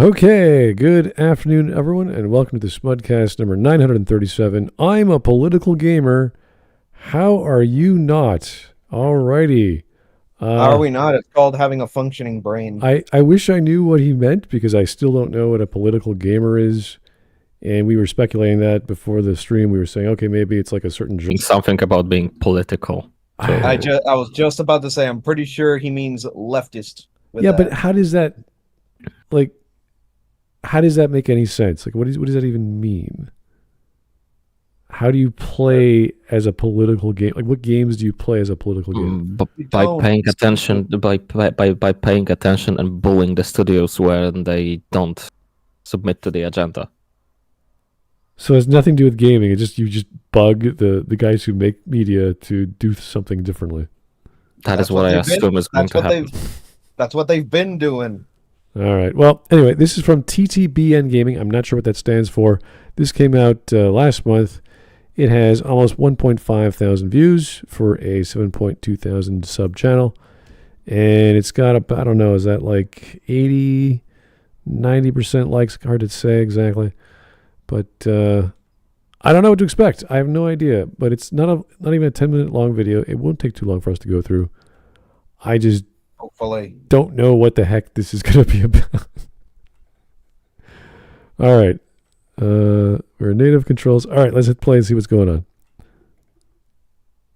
Okay, good afternoon, everyone, and welcome to the Smudcast number 937. I'm a political gamer. How are you not? Alrighty. How are we not? It's called having a functioning brain. I wish I knew what he meant because I still don't know what a political gamer is. And we were speculating that before the stream. We were saying, okay, maybe it's like a certain genre. Something about being political. I was just about to say, I'm pretty sure he means leftist. Yeah, but how does that make any sense? Like, what does that even mean? How do you play as a political game? Like, what games do you play as a political game? By paying attention, by paying attention and bullying the studios when they don't submit to the agenda. So it has nothing to do with gaming. It's just you just bug the guys who make media to do something differently. That's what I assume is going to happen. That's what they've been doing. All right. Well, anyway, this is from TTBN Gaming. I'm not sure what that stands for. This came out last month. It has almost 1.5 thousand views for a 7.2 thousand sub channel. And it's got, I don't know, is that like 80, 90% likes? Hard to say exactly. But I don't know what to expect. I have no idea. But it's not even a 10-minute long video. It won't take too long for us to go through. I just don't know what the heck this is going to be about. All right. We're native controls. All right, let's hit play and see what's going on.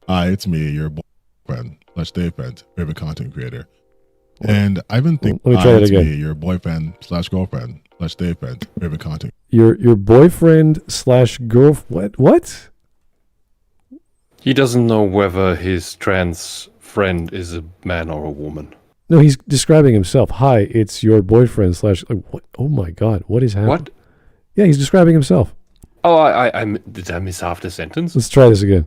Hi, it's me, your boyfriend, /Dave friend, favorite content creator. And I've been thinking, let me try that again. Me, your boyfriend /girlfriend, /Dave friend, favorite content. Your boyfriend / what? He doesn't know whether his trans friend is a man or a woman. No, he's describing himself. Hi, it's your boyfriend / what? Oh my God, what is happening? What? Yeah, he's describing himself. Oh, did I miss half the sentence? Let's try this again.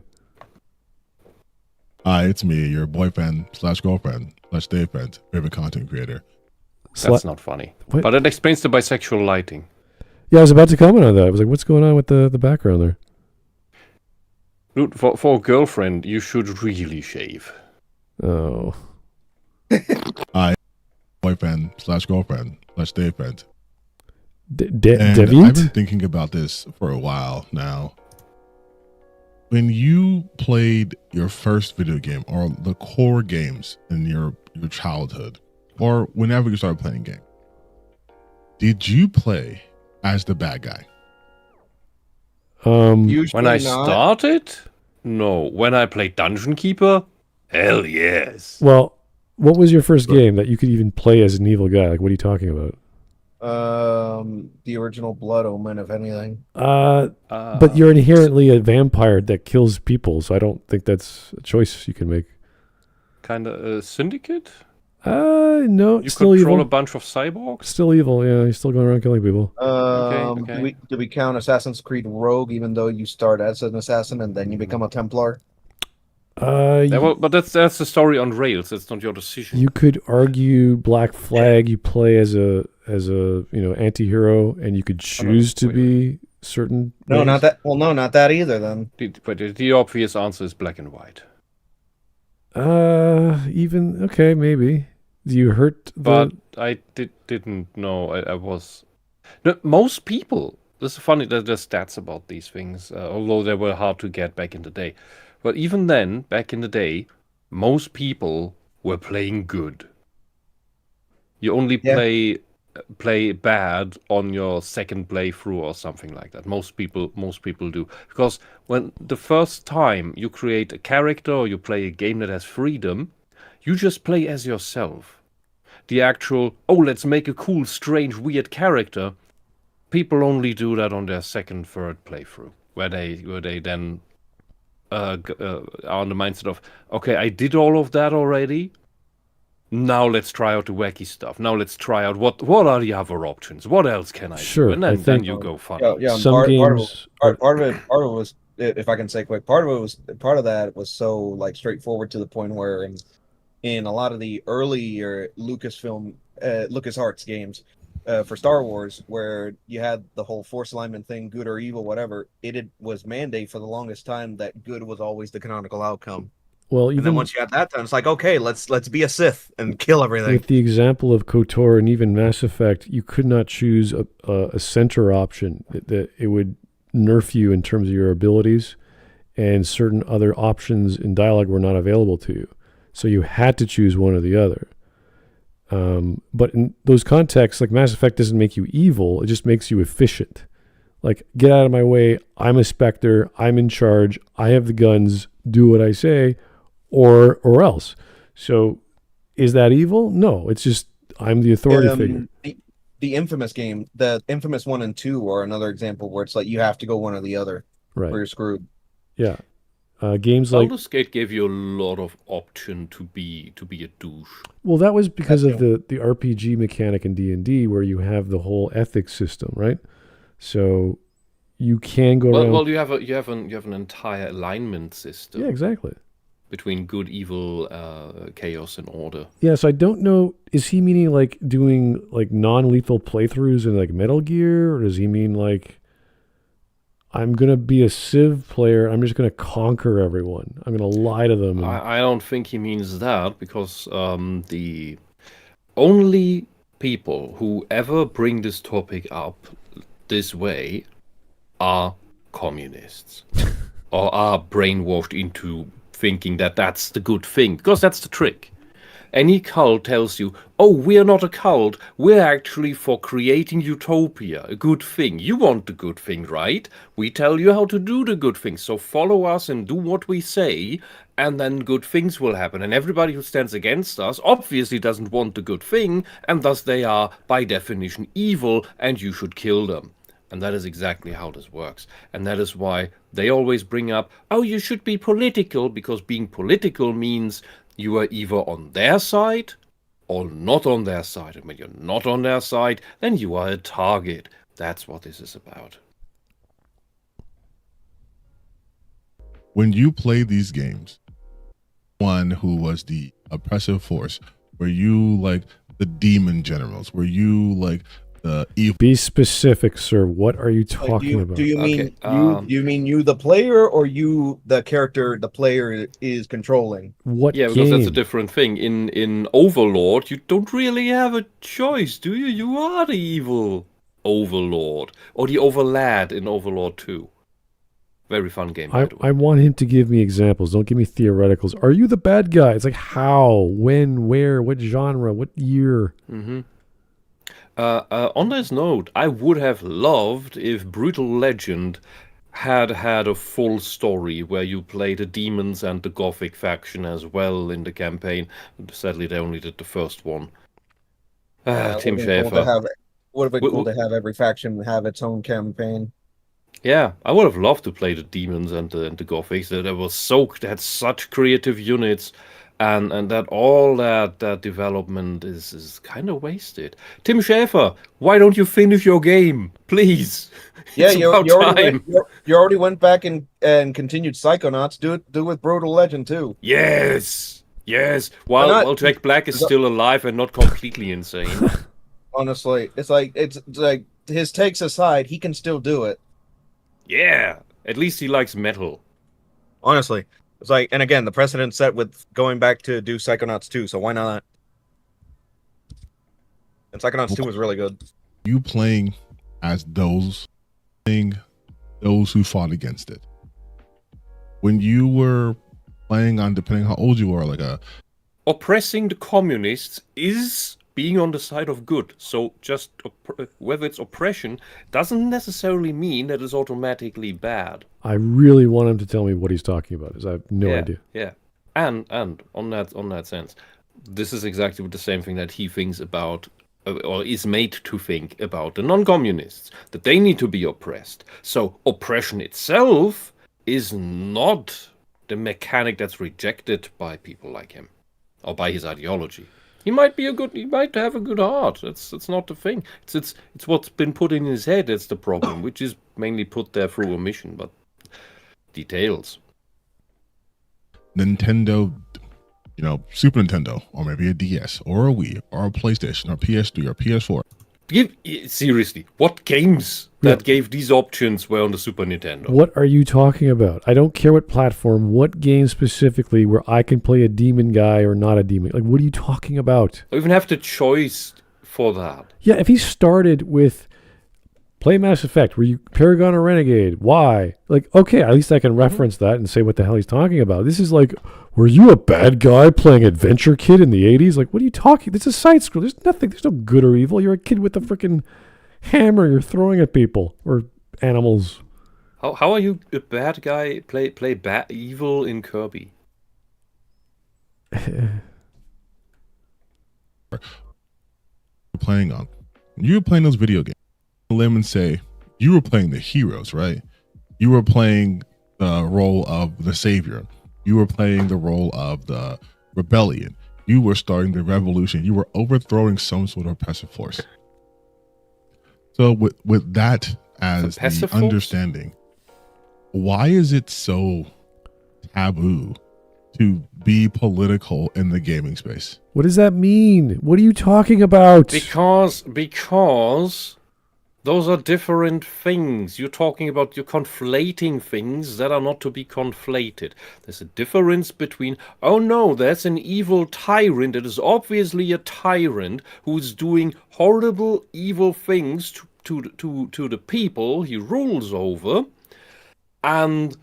Hi, it's me, your boyfriend /girlfriend, /Dave friend, favorite content creator. That's not funny. What? But it explains the bisexual lighting. Yeah, I was about to comment on that. I was like, what's going on with the background there? Dude, for a girlfriend, you should really shave. Oh. Hi, boyfriend /girlfriend, /Dave friend. Deviant? I've been thinking about this for a while now. When you played your first video game or the core games in your childhood or whenever you started playing a game, did you play as the bad guy? When I started? No. When I played Dungeon Keeper? Hell yes. Well, what was your first game that you could even play as an evil guy? Like, what are you talking about? The original Blood Omen, if anything. But you're inherently a vampire that kills people, so I don't think that's a choice you can make. Kind of a syndicate? No, you still control evil. A bunch of cyborgs? Still evil, yeah. You're still going around killing people. Okay. Do we count Assassin's Creed Rogue, even though you start as an assassin and then you become a Templar? But that's the story on rails. That's not your decision. You could argue Black Flag. You play as a anti-hero, and you could choose to be certain. No, not that. Well, no, not that either. Then, but the obvious answer is black and white. Even okay, maybe. You hurt the... But I didn't know. I was. No, most people. This is funny. There's stats about these things, although they were hard to get back in the day. But even then, back in the day, most people were playing good. You only play bad on your second playthrough or something like that. Most people do. Because when the first time you create a character or you play a game that has freedom, you just play as yourself. The actual, let's make a cool, strange, weird character, people only do that on their second, third playthrough, where they then are on the mindset of, okay, I did all of that already. Now let's try out the wacky stuff. Now let's try out what are the other options? What else can I do? And then you go fun. Yeah. Some games. Part of it was, if I can say quick, part of that was so like straightforward to the point where in a lot of the earlier LucasArts games, for Star Wars, where you had the whole Force alignment thing, good or evil, whatever, was mandate for the longest time that good was always the canonical outcome. Well, And then even once you have that done, it's like, okay, let's be a Sith and kill everything. with the example of KOTOR and even Mass Effect, you could not choose a center option that it would nerf you in terms of your abilities, and certain other options in dialogue were not available to you. So you had to choose one or the other. But in those contexts, like Mass Effect doesn't make you evil, it just makes you efficient. Like, get out of my way, I'm a Spectre, I'm in charge, I have the guns, do what I say, or else. So is that evil? No, it's just I'm the authority figure. The Infamous game, the Infamous 1 and 2 are another example where it's like you have to go one or the other, Right. or you're screwed. Yeah. Games like Baldur's Gate gave you a lot of option to be a douche. Well, that was because of the RPG mechanic in D&D where you have the whole ethics system, right? So you can go around. Well, you have an entire alignment system. Yeah, exactly. Between good, evil, chaos, and order. Yeah, so I don't know. Is he meaning like doing like non-lethal playthroughs in like Metal Gear, or does he mean like I'm gonna be a Civ player, I'm just gonna conquer everyone, I'm gonna lie to them? I don't think he means that, because the only people who ever bring this topic up this way are communists or are brainwashed into thinking that that's the good thing, because that's the trick. Any cult tells you, oh, we're not a cult, we're actually for creating utopia, a good thing. You want the good thing, right? We tell you how to do the good thing, so follow us and do what we say, and then good things will happen. And everybody who stands against us obviously doesn't want the good thing, and thus they are, by definition, evil, and you should kill them. And that is exactly how this works. And that is why they always bring up, oh, you should be political, because being political means you are either on their side or not on their side. And when you're not on their side, then you are a target. That's what this is about. When you play these games, one who was the oppressive force, were you like the demon generals? Were you like the evil? Be specific, sir. What are you talking about? Do you mean Okay, you mean you the player, or you the character the player is controlling? What Yeah, game? because that's a different thing. In Overlord, you don't really have a choice, do you? You are the evil Overlord. Or the Overlad in Overlord 2. Very fun game, by the way. I want him to give me examples. Don't give me theoreticals. Are you the bad guy? It's like how, when, where, what genre, what year? Mm-hmm. On this note, I would have loved if Brutal Legend had a full story where you play the demons and the Gothic faction as well in the campaign. Sadly, they only did the first one. Tim Schafer. Would have been cool to have every faction have its own campaign. Yeah, I would have loved to play the demons and the Gothics. They had such creative units, and that all that development is kind of wasted. Tim Schafer, why don't you finish your game, please? Yeah, It's you about time. already went back and continued Psychonauts. Do it with Brutal Legend too. Yes. While Jack Black is still alive and not completely insane. Honestly, it's like his takes aside, he can still do it. Yeah, at least he likes metal. Honestly, it's like, and again, the precedent set with going back to do Psychonauts 2, so why not? And Psychonauts 2 was really good. You playing as those who fought against it. When you were playing on, depending how old you are, like Oppressing the communists is being on the side of good. So just whether it's oppression doesn't necessarily mean that it's automatically bad. I really want him to tell me what he's talking about, because I have no idea. Yeah, and on that sense, this is exactly the same thing that he thinks about, or is made to think about the non-communists, that they need to be oppressed. So oppression itself is not the mechanic that's rejected by people like him, or by his ideology. He might have a good heart. It's not the thing. It's what's been put in his head that's the problem, which is mainly put there through omission, but details. Nintendo, Super Nintendo, or maybe a DS, or a Wii, or a PlayStation, or PS3, or PS4. Seriously, what games that gave these options were on the Super Nintendo? What are you talking about? I don't care what platform, what game specifically where I can play a demon guy or not a demon. Like, what are you talking about? I even have the choice for that. Yeah, if he started with play Mass Effect, were you Paragon or Renegade? Why? Like, okay, at least I can reference that and say what the hell he's talking about. This is like, were you a bad guy playing Adventure Kid in the 80s? Like, what are you talking? This is a side scroll. There's nothing. There's no good or evil. You're a kid with a freaking hammer you're throwing at people or animals. How are you a bad guy play evil in Kirby? Playing on. You were playing those video games. Limb and say you were playing the heroes, right? You were playing the role of the savior. You were playing the role of the rebellion. You were starting the revolution. You were overthrowing some sort of oppressive force. So with that as the understanding, why is it so taboo to be political in the gaming space? What does that mean? What are you talking about? Because those are different things. You're conflating things that are not to be conflated. There's a difference between, oh no, there's an evil tyrant that is obviously a tyrant who's doing horrible, evil things to the people he rules over, and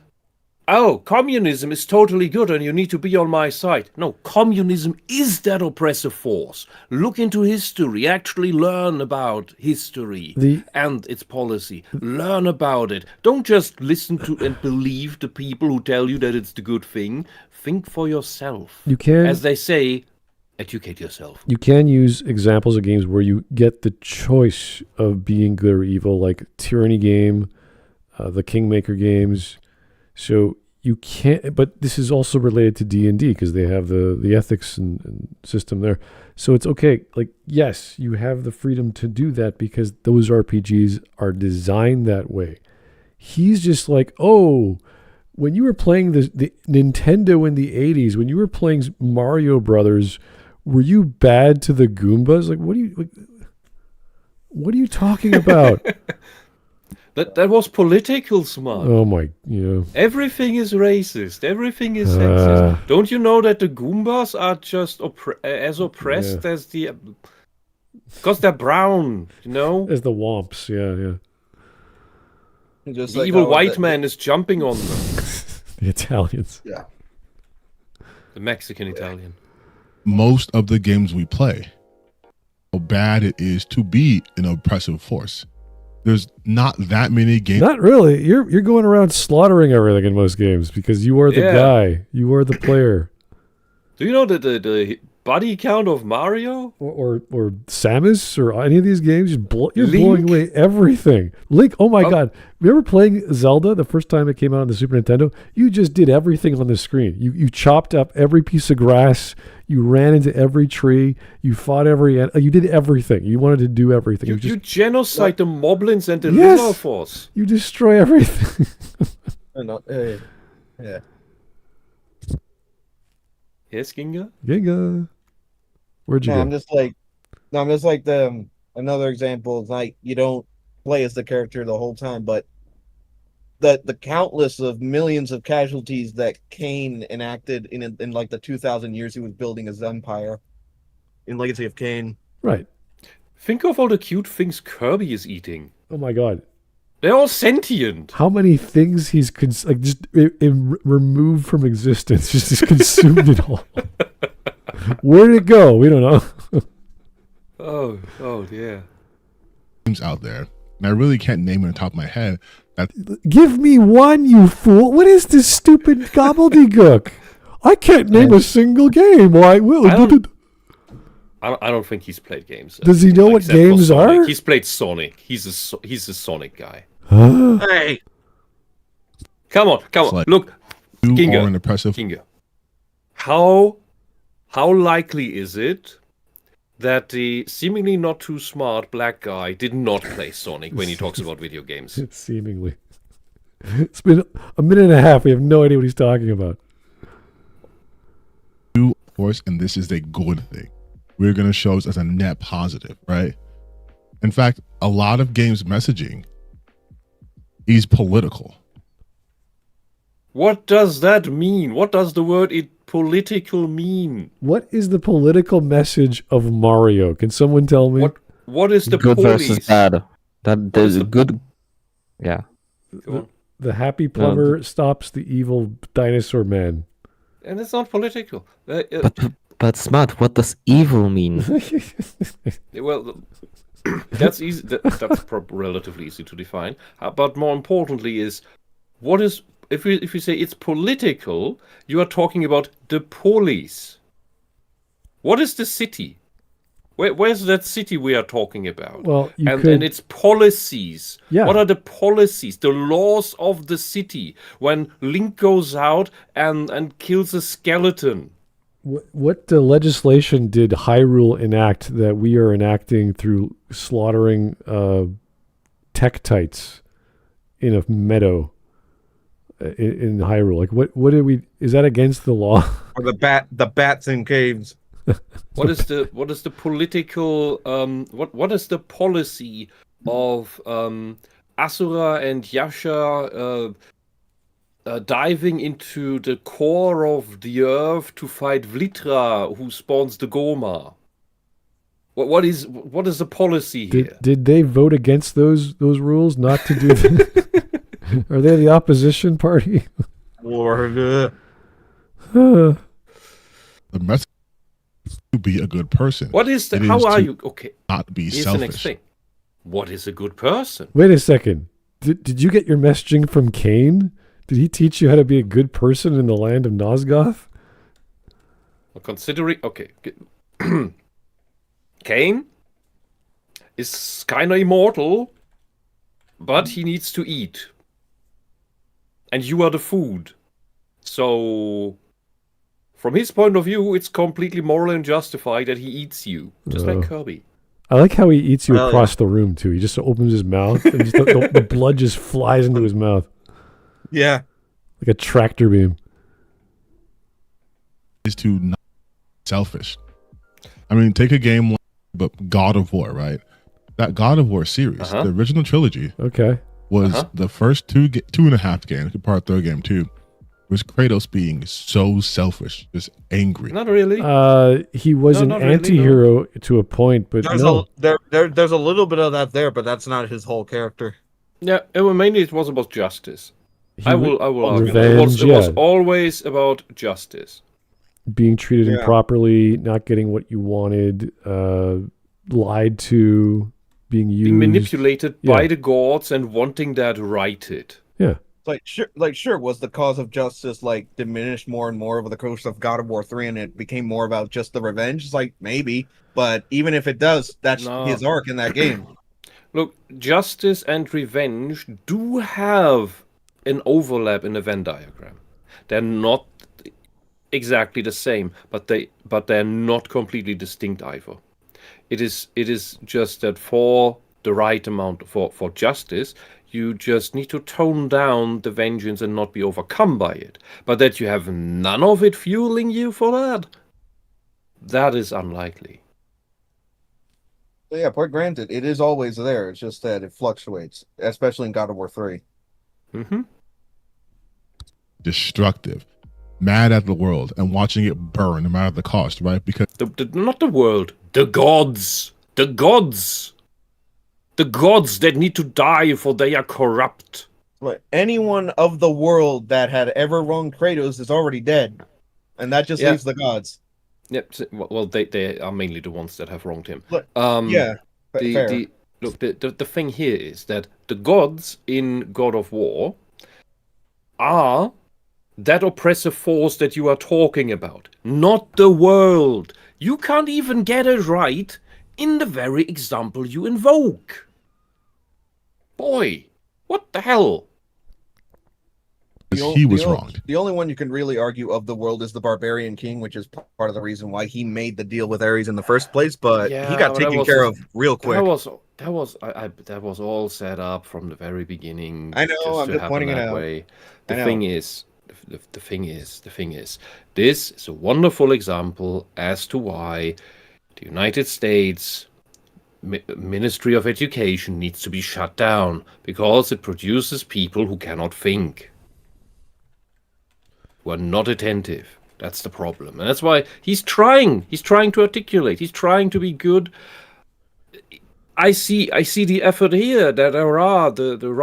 oh, communism is totally good and you need to be on my side. No, communism is that oppressive force. Look into history. Actually learn about history and its policy. Learn about it. Don't just listen to and believe the people who tell you that it's the good thing. Think for yourself. You can, as they say, educate yourself. You can use examples of games where you get the choice of being good or evil, like Tyranny game, the Kingmaker games. So you can't, but this is also related to D&D because they have the ethics and system there. So it's okay. Like, yes, you have the freedom to do that because those RPGs are designed that way. He's just like, oh, when you were playing the Nintendo in the 80s, when you were playing Mario Brothers, were you bad to the Goombas? Like, what are you talking about? That was political, Smart. Oh my, yeah. Everything is racist. Everything is sexist. Don't you know that the Goombas are just as oppressed as the... Because they're brown, you know? As the Womps, yeah. Just the like evil white man is jumping on them. The Italians. Yeah. The Mexican Italian. Most of the games we play, how bad it is to be an oppressive force. There's not that many games. Not really. You're going around slaughtering everything in most games because you are the guy. You are the player. Do you know the body count of Mario? Or Samus or any of these games? You're blowing away everything. Link, oh my God. Remember playing Zelda the first time it came out on the Super Nintendo? You just did everything on the screen. You chopped up every piece of grass. You ran into every tree. You fought you did everything. You wanted to do everything. You genocide the Moblins and the Lizard Force. You destroy everything. Yeah. Yes, Ginga? Ginga. Where'd you go? I'm just like another example is like you don't play as the character the whole time, but the countless of millions of casualties that Cain enacted in like the 2,000 years he was building his empire in Legacy of Kain. Right. Think of all the cute things Kirby is eating. Oh my God. They're all sentient. How many things he's removed from existence, just consumed it all. Where did it go? We don't know. Oh, yeah. Games out there, and I really can't name it on top of my head. Give me one, you fool! What is this stupid gobbledygook? I can't name a single game. Why? I don't think he's played games. Does he know what games are? He's played Sonic. He's a Sonic guy. Hey, come on! Like, Look, Ginga. How likely is it that the seemingly not too smart black guy did not play Sonic when he talks about video games? Seemingly. It's been a minute and a half. We have no idea what he's talking about. Of course, and this is a good thing. We're going to show us as a net positive, right? In fact, a lot of games messaging is political. What does that mean? What does the word political mean? What is the political message of Mario? Can someone tell me? What is the good police? versus bad. That there's a good. Yeah. The happy plumber stops the evil dinosaur man. And it's not political. But Smart, what does evil mean? Well, that's easy. That's relatively easy to define. But more importantly, is what is if you say it's political, you are talking about the police. What is the city? Where's that city we are talking about? Well, and its policies. Yeah. What are the policies, the laws of the city when Link goes out and kills a skeleton? What legislation did Hyrule enact that we are enacting through slaughtering Tektites in a meadow in Hyrule? Like what did we? Is that against the law? Or the bats in caves. What is the political what is the policy of Asura and Yasha diving into the core of the earth to fight Vlitra, who spawns the Goma? What is the policy here? Did they vote against those rules not to do that? Are they the opposition party? Or The message is to be a good person. What is the? It How is are to you? Okay, Not be here's the next selfish. thing. What is a good person? Wait a second. Did you get your messaging from Cain? Did he teach you how to be a good person in the land of Nosgoth? Well, considering Cain is kind of immortal, but he needs to eat. And you are the food. So, from his point of view, it's completely moral and justified that he eats you. Just like Kirby. I like how he eats you Well, across the room, too. He just opens his mouth and just the blood just flies into his mouth yeah. like a tractor beam. Is to not be selfish. I mean, take a game like God of War, right? That God of War series, the original trilogy, Okay. was the first two and a half games, part of third game too, was Kratos being so selfish, just angry. Not really. He was an not really, anti-hero to a point, but There's a little bit of that there, but that's not his whole character. Yeah, mainly it was about justice. he I wa- will argue that. revenge, It was yeah. always about justice. being treated Yeah. improperly, not getting what you wanted, lied to, being used. Being manipulated Yeah. by the gods and wanting that righted. Yeah. Sure, was the cause of justice like diminished more and more over the course of God of War 3 and it became more about just the revenge? It's like maybe, but even if it does, that's No. his arc in that game. Look, justice and revenge do have an overlap in the Venn diagram. They're not exactly the same, but they're not completely distinct either. It is just that for the right amount for justice, you just need to tone down the vengeance and not be overcome by it. But that you have none of it fueling you for that is unlikely. So yeah, point granted, it is always there. It's just that it fluctuates, especially in God of War 3. Mm-hmm. Destructive, mad at the world, and watching it burn no matter the cost, right? Because Not the world, the gods. The gods. The gods that need to die for they are corrupt. But anyone of the world that had ever wronged Kratos is already dead. And that just Yeah. leaves the gods. Yep. Well, they are mainly the ones that have wronged him. Look, Fair. fair. The thing here is that the gods in God of War are that oppressive force that you are talking about, not the world. You can't even get it right in the very example you invoke. Boy, what the hell? he was wronged. The only one you can really argue of the world is the Barbarian King, which is part of the reason why he made the deal with Ares in the first place. But Yeah, he got but that taken was- care of real quick. That was all set up from the very beginning. I know, I'm to just happen pointing it that out. way. I The know. thing is, the thing is, this is a wonderful example as to why the United States Ministry of Education needs to be shut down because it produces people who cannot think, who are not attentive. That's the problem, and that's why he's trying. He's trying to articulate. He's trying to be good. I see the effort here, that there are there's the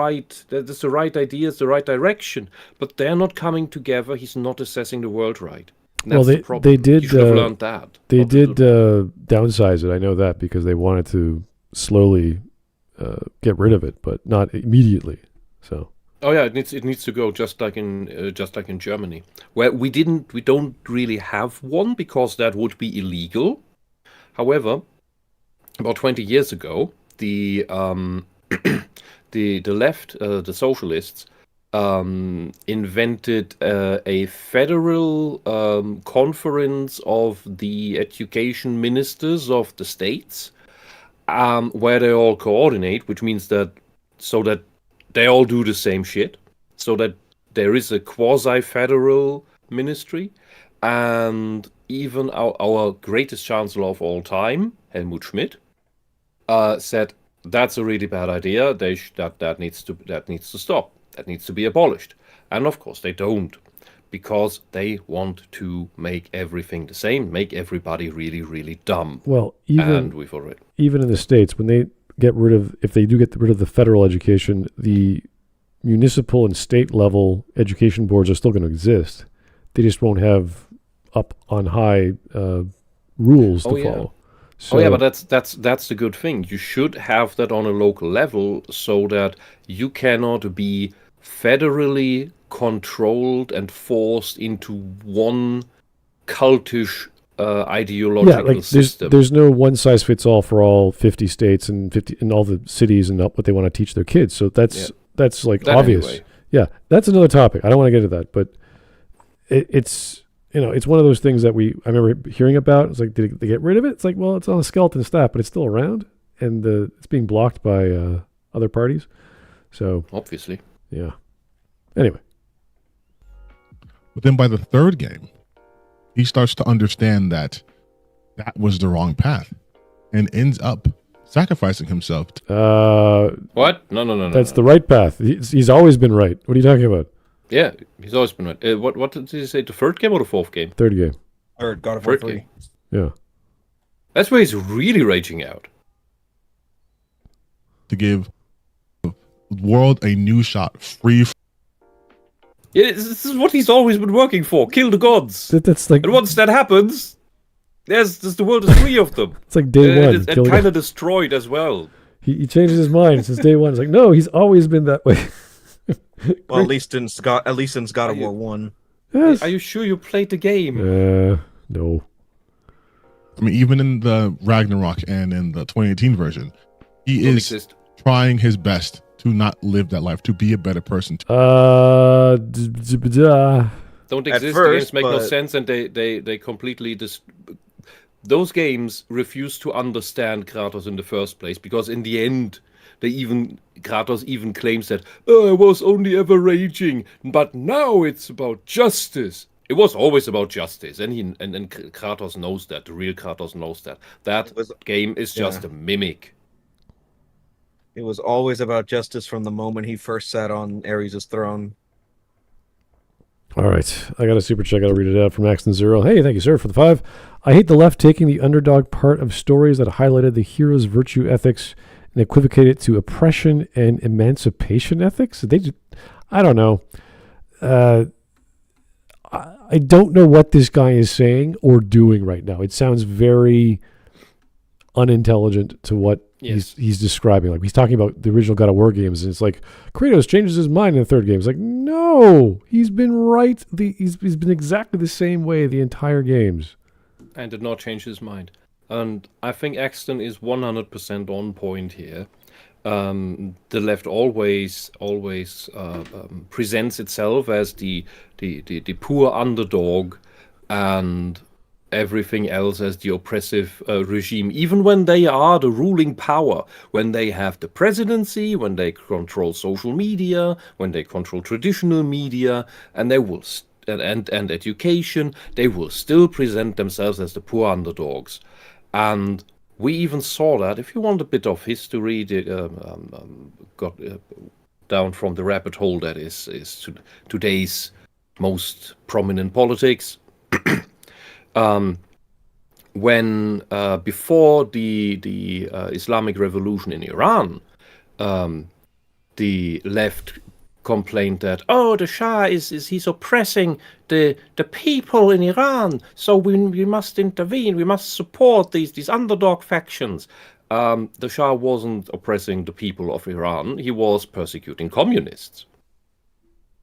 right ideas, the right direction, but they're not coming together. He's not assessing the world right. And that's the problem. They did. You should have learned that. They did downsize it. I know that because they wanted to slowly get rid of it, but not immediately. So. Oh yeah, it needs to go just like in Germany, where we don't really have one because that would be illegal. However, about 20 years ago, the left, the socialists, invented a federal conference of the education ministers of the states, where they all coordinate, which means that they all do the same shit, so that there is a quasi-federal ministry, and even our greatest chancellor of all time, Helmut Schmidt, said that's a really bad idea. That needs to stop. That needs to be abolished. And of course they don't, because they want to make everything the same, make everybody really, really dumb. Well, even in the States, when they if they do get rid of the federal education, the municipal and state level education boards are still going to exist. They just won't have up on high rules to follow. So, but that's the good thing. You should have that on a local level so that you cannot be federally controlled and forced into one cultish ideological system. There's no one size fits all for all 50 states and all the cities and what they want to teach their kids. So that's like that obvious. Anyway. Yeah, that's another topic. I don't want to get into that, but it's it's one of those things that I remember hearing about. It's like, did they get rid of it? It's like, well, it's on a skeleton staff, but it's still around, and it's being blocked by other parties. So obviously, yeah. Anyway, but then by the third game, he starts to understand that was the wrong path, and ends up sacrificing himself. What? No. That's the right path. He's always been right. What are you talking about? Yeah, he's always been right. What did he say? The third game or the fourth game? Third game. Or God of War 3. Yeah. That's where he's really raging out. To give the world a new shot, free. Yeah, this is what he's always been working for. Kill the gods. That's like, and once that happens, the world is free of them. It's like day one. And kind of destroyed as well. He changes his mind since day one. It's like, no, he's always been that way. Well, at least in God of War 1. Yes. Are you sure you played the game? No. I mean, even in the Ragnarok and in the 2018 version, he is trying his best to not live that life, to be a better person. Don't exist. The games make no sense, and they completely those games refuse to understand Kratos in the first place, because in the end, Kratos even claims that I was only ever raging, but now it's about justice. It was always about justice, and Kratos knows that. The real Kratos knows that. That game is just a mimic. It was always about justice from the moment he first sat on Ares' throne. All right. I got a super chat. I'll read it out from Axton Zero. Hey, thank you, sir, for the 5. I hate the left taking the underdog part of stories that highlighted the hero's virtue ethics and equivocated it to oppression and emancipation ethics. I don't know. I don't know what this guy is saying or doing right now. It sounds very unintelligent to what he's describing. Like, he's talking about the original God of War games, and it's like Kratos changes his mind in the third game. It's like, no, he's been right. He's been exactly the same way the entire games, and did not change his mind. And I think Axton is 100% on point here. The left always presents itself as the poor underdog, and everything else as the oppressive regime, even when they are the ruling power, when they have the presidency, when they control social media, when they control traditional media, and they will and education, they will still present themselves as the poor underdogs. And We even saw that. If you want a bit of history, got down from the rabbit hole that is today's most prominent politics. When before the Islamic Revolution in Iran, the left complained that the Shah he's oppressing the people in Iran, so we must intervene, we must support these underdog factions. The Shah wasn't oppressing the people of Iran, he was persecuting communists.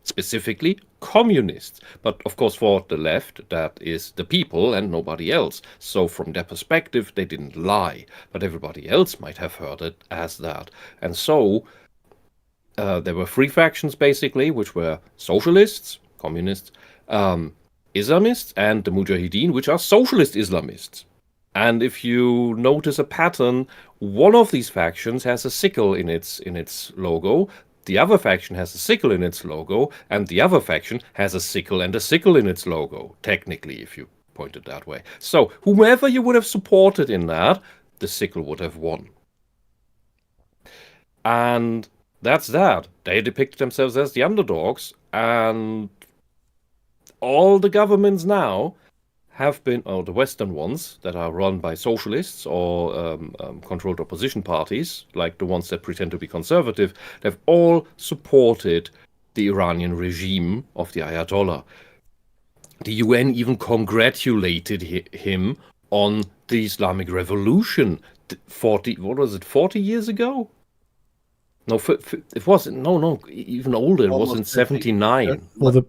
Specifically communists. But of course for the left, that is the people and nobody else. So from their perspective, they didn't lie. But everybody else might have heard it as that. And so there were three factions basically, which were socialists, communists, Islamists, and the Mujahideen, which are socialist Islamists. And if you notice a pattern, one of these factions has a sickle in its logo. The other faction has a sickle in its logo, and the other faction has a sickle and a sickle in its logo, technically, if you point it that way. So, whomever you would have supported in that, the sickle would have won. And that's that. They depict themselves as the underdogs, and all the governments now have been, or the Western ones that are run by socialists or controlled opposition parties, like the ones that pretend to be conservative, they've all supported the Iranian regime of the Ayatollah. The UN even congratulated him on the Islamic Revolution 40 years ago? No, it wasn't. No, even older. It was in 79. Well,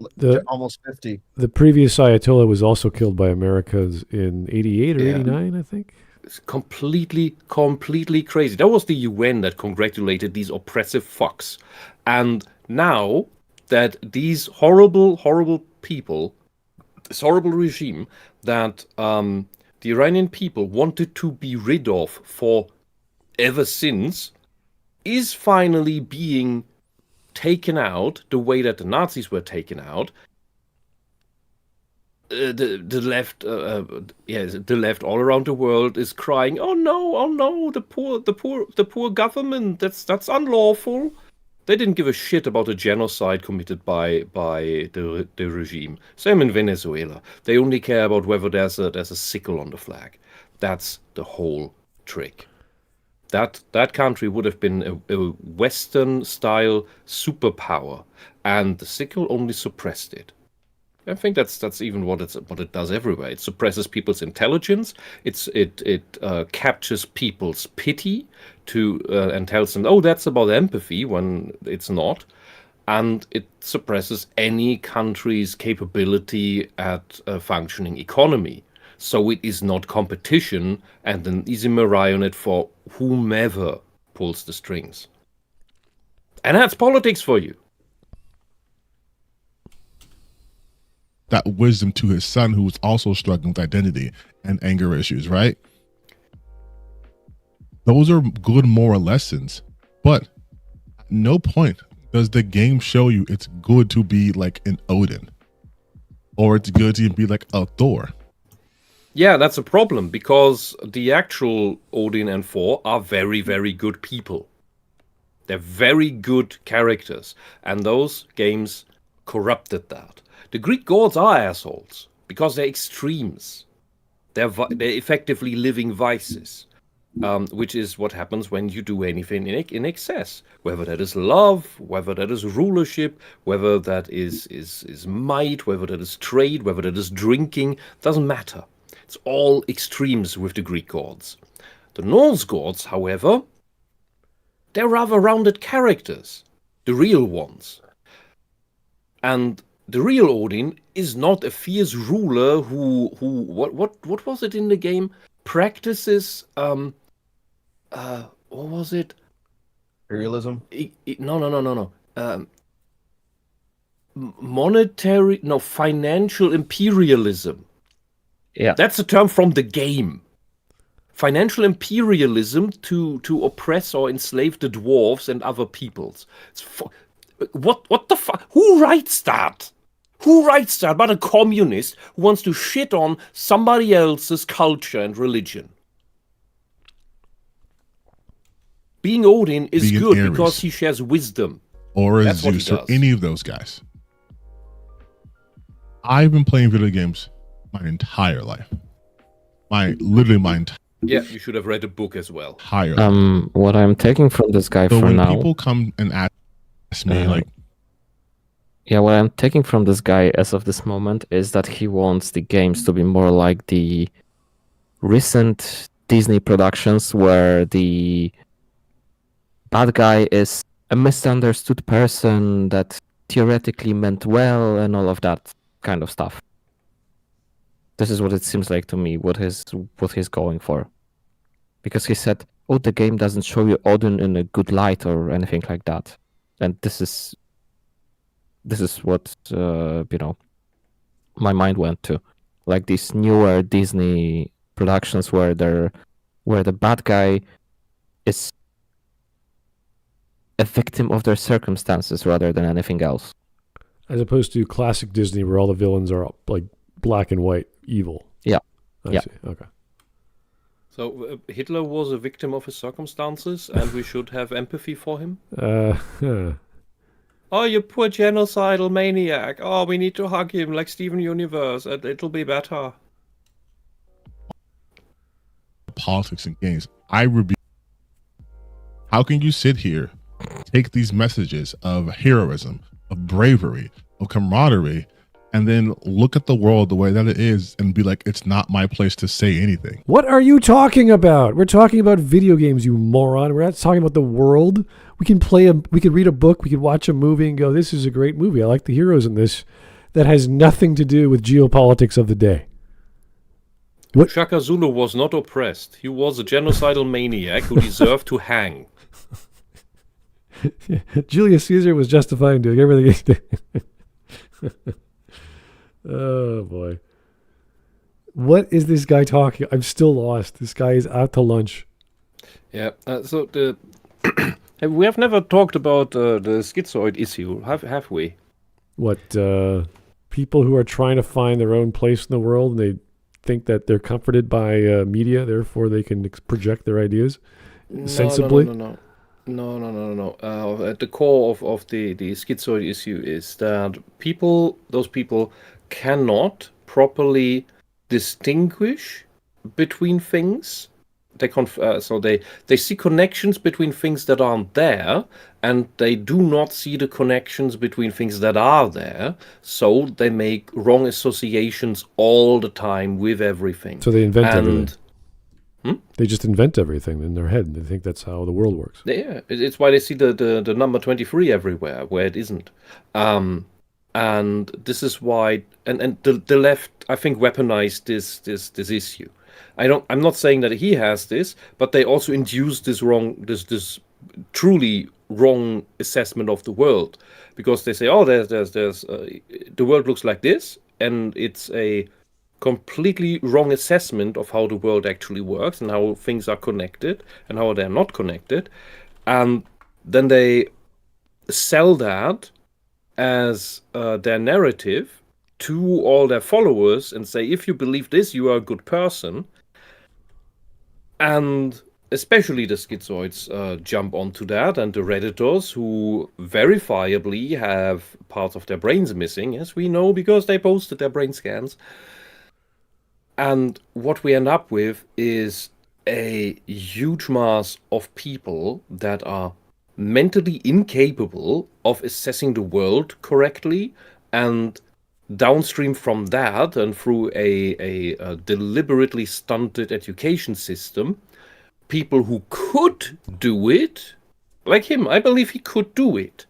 almost 50. The previous Ayatollah was also killed by Americans in 88 or 89, I think. It's completely crazy. That was the UN that congratulated these oppressive fucks. And now that these horrible people, this horrible regime that the Iranian people wanted to be rid of for ever since, is finally being taken out the way that the Nazis were taken out. The left all around the world is crying, "Oh no, the poor government. That's unlawful." They didn't give a shit about a genocide committed by the regime. Same in Venezuela. They only care about whether there's a sickle on the flag. That's the whole trick. That country would have been a Western-style superpower, and the sickle only suppressed it. I think that's even what it does everywhere. It suppresses people's intelligence. It captures people's pity and tells them, "Oh, that's about empathy," when it's not, and it suppresses any country's capability at a functioning economy. So it is not competition and an easy marionette for whomever pulls the strings. And that's politics for you. That wisdom to his son, who was also struggling with identity and anger issues, right? Those are good moral lessons. But at no point does the game show you it's good to be like an Odin, or it's good to be like a Thor. Yeah, that's a problem, because the actual Odin and Thor are very, very good people. They're very good characters, and those games corrupted that. The Greek gods are assholes, because they're extremes. They're effectively living vices, which is what happens when you do anything in excess. Whether that is love, whether that is rulership, whether that is might, whether that is trade, whether that is drinking, doesn't matter. It's all extremes with the Greek gods. The Norse gods, however, they're rather rounded characters, the real ones. And the real Odin is not a fierce ruler who what was it in the game? Practices what was it? Imperialism? No. Financial imperialism. Yeah. That's a term from the game. Financial imperialism to oppress or enslave the dwarves and other peoples. What the fuck? Who writes that? Who writes that but a communist who wants to shit on somebody else's culture and religion? Being Odin is Being good Ares. because he shares wisdom. or That's what he Zeus or does. any of those guys. I've been playing video games my entire life. Literally my Yeah, you should have read a book as well. entire life. What I'm taking from this guy So for when now. people come and ask me, Uh, Yeah, what I'm taking from this guy as of this moment is that he wants the games to be more like the recent Disney productions where the bad guy is a misunderstood person that theoretically meant well and all of that kind of stuff. This is what it seems like to me, what he's going for. Because he said, oh, the game doesn't show you Odin in a good light or anything like that. And this is what my mind went to, like these newer Disney productions where the bad guy is a victim of their circumstances rather than anything else. As opposed to classic Disney where all the villains are like black and white evil. Yeah. I see. Okay. So Hitler was a victim of his circumstances, and we should have empathy for him? Oh, you poor genocidal maniac. Oh, we need to hug him like Steven Universe, and it'll be better. politics and games, I rebuke. How can you sit here, take these messages of heroism, of bravery, of camaraderie, and then look at the world the way that it is and be like, it's not my place to say anything? What are you talking about? We're talking about video games, you moron. We're not talking about the world. We can we could read a book, we could watch a movie and go, this is a great movie. I like the heroes in this. That has nothing to do with geopolitics of the day. What? Shaka Zulu was not oppressed. He was a genocidal maniac who deserved to hang. Julius Caesar was justified in doing everything he did. Oh, boy. What is this guy talking? I'm still lost. This guy is out to lunch. Yeah, we have never talked about the schizoid issue, have we? What, people who are trying to find their own place in the world, and they think that they're comforted by media, therefore they can project their ideas sensibly? No. At the core of the schizoid issue is that those people cannot properly distinguish between things. They see connections between things that aren't there, and they do not see the connections between things that are there, so they make wrong associations all the time with everything. So they invent everything. They just invent everything in their head. They think that's how the world works. Yeah, it's why they see the number 23 everywhere where it isn't. And this is why, and the left, I think, weaponized this issue. I'm not saying that he has this, but they also induced this truly wrong assessment of the world, because they say, oh, there's the world looks like this, and it's a completely wrong assessment of how the world actually works and how things are connected and how they're not connected, and then they sell that as their narrative to all their followers and say, if you believe this, you are a good person. And especially the schizoids jump onto that, and the Redditors, who verifiably have parts of their brains missing, as we know, because they posted their brain scans. And what we end up with is a huge mass of people that are mentally incapable of assessing the world correctly, and downstream from that, and through a deliberately stunted education system, people who could do it, like him, I believe he could do it,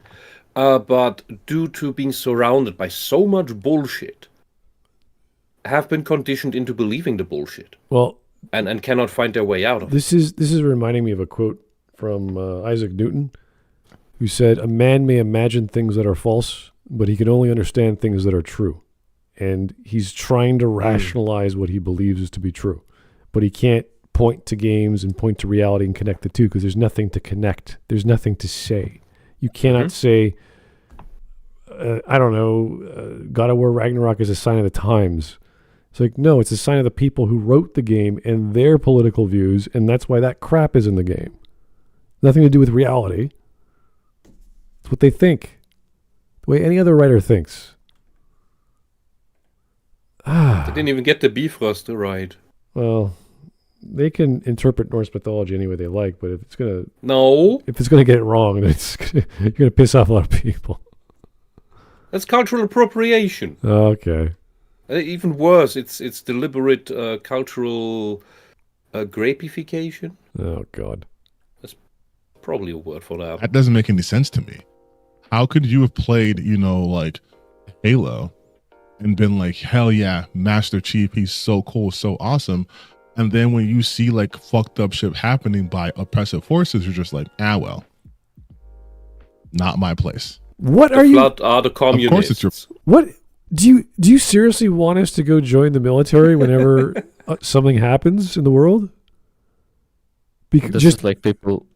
but due to being surrounded by so much bullshit, have been conditioned into believing the bullshit. Well, and cannot find their way out of it. This is reminding me of a quote from Isaac Newton, who said, "A man may imagine things that are false, but he can only understand things that are true." And he's trying to rationalize what he believes is to be true, but he can't point to games and point to reality and connect the two, because there's nothing to connect. There's nothing to say. You cannot say, I don't know, God of War Ragnarok is a sign of the times. It's like, no, it's a sign of the people who wrote the game and their political views, and that's why that crap is in the game. Nothing to do with reality. It's what they think. The way any other writer thinks. They didn't even get the Bifrost right. Well, they can interpret Norse mythology any way they like, but if it's gonna get it wrong, then you're gonna piss off a lot of people. That's cultural appropriation. Okay. Even worse, it's deliberate cultural grapification. Oh God. Probably a word for that. That doesn't make any sense to me. How could you have played, like Halo and been like, hell yeah, Master Chief, he's so cool, so awesome. And then when you see like fucked up shit happening by oppressive forces, you're just like, well, not my place. What the are you? Flood are the communists. Of course it's your. What do you seriously want us to go join the military whenever something happens in the world? This is like people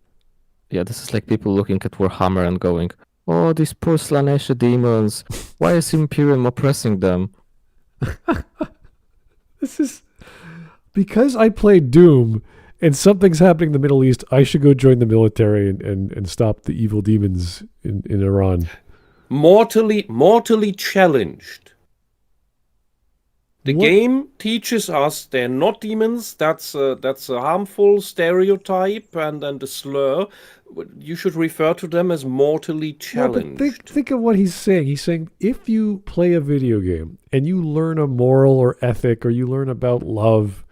looking at Warhammer and going, "Oh, these poor Slanesh demons! Why is Imperium oppressing them?" This is because I played Doom and something's happening in the Middle East. I should go join the military and stop the evil demons in Iran. Mortally challenged. The game teaches us they're not demons. That's a harmful stereotype and a slur. You should refer to them as mortally challenged. No, but think of what he's saying. He's saying if you play a video game and you learn a moral or ethic or you learn about love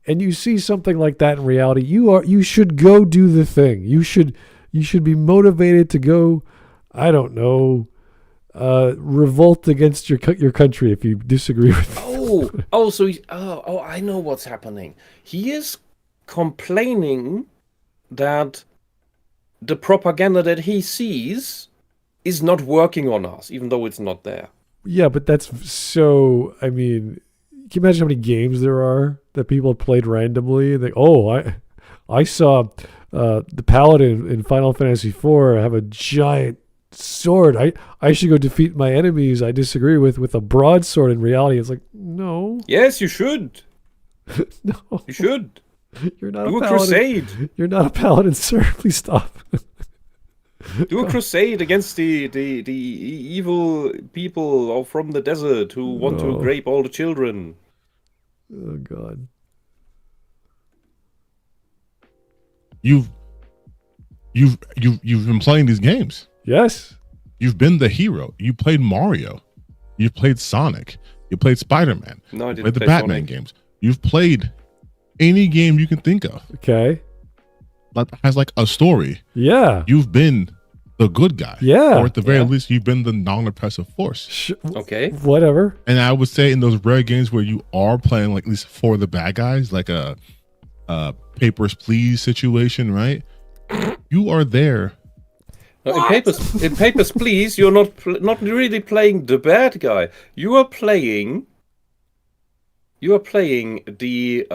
and you see something like that in reality, you should go do the thing. You should be motivated to go, I don't know, revolt against your country if you disagree with I know what's happening. He is complaining that the propaganda that he sees is not working on us, even though it's not there. Yeah, but that's so. I mean, can you imagine how many games there are that people have played randomly? And I saw the paladin in Final Fantasy IV have a giant sword. I should go defeat my enemies I disagree with a broadsword. In reality, it's like, no. Yes, you should. No. You should. You're not Do a a paladin. crusade. You're not a paladin, sir. Please stop. Do a crusade against the evil people from the desert who want to rape all the children. Oh God. You've been playing these games. Yes. You've been the hero. You played Mario. You've played Sonic. You played Spider-Man. No, I You didn't played the play Batman Sonic. games. You've played any game you can think of Okay. that has like a story. Yeah. You've been the good guy. Yeah. Or at the very least, you've been the non-oppressive force. Okay. Whatever. And I would say in those rare games where you are playing like at least for the bad guys, like a Papers, Please situation, right? You are there. No, in Papers, Please, you're not really playing the bad guy. You are playing the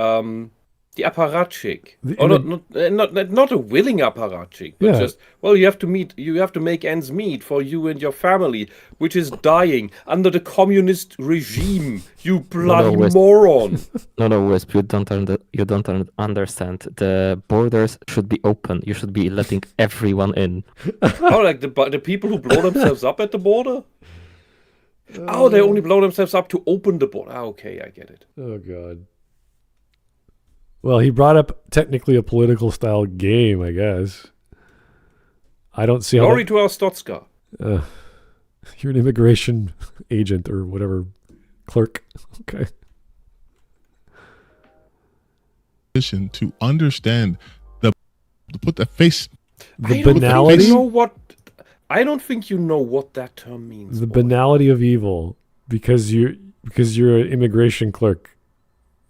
apparatchik, not a willing apparatchik, but just you have to make ends meet for you and your family, which is dying under the communist regime. You bloody moron! No, Wisp, you don't understand. The borders should be open. You should be letting everyone in. Oh, like the people who blow themselves up at the border? They only blow themselves up to open the border. Okay, I get it. Oh God. Well, he brought up technically a political style game, I guess. I don't see how. Glory to our Stotska. You're an immigration agent or whatever, clerk. Okay. To understand to put the face. The banality. I don't think you know what that term means. The banality of evil, because you're an immigration clerk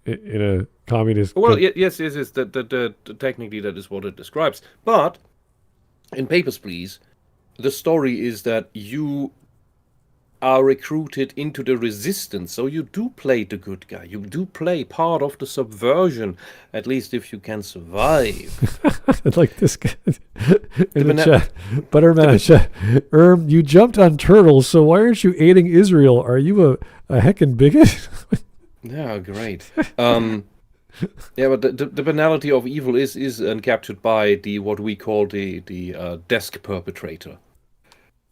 in a communist. Well, yes. Technically, that is what it describes. But in Papers, Please, the story is that you are recruited into the resistance, so you do play the good guy. You do play part of the subversion, at least if you can survive. Like this guy in the chat. Butterman chat. You jumped on turtles, so why aren't you aiding Israel? Are you a heckin' bigot? Yeah, great. Yeah, but the banality of evil is captured by the what we call the desk perpetrator.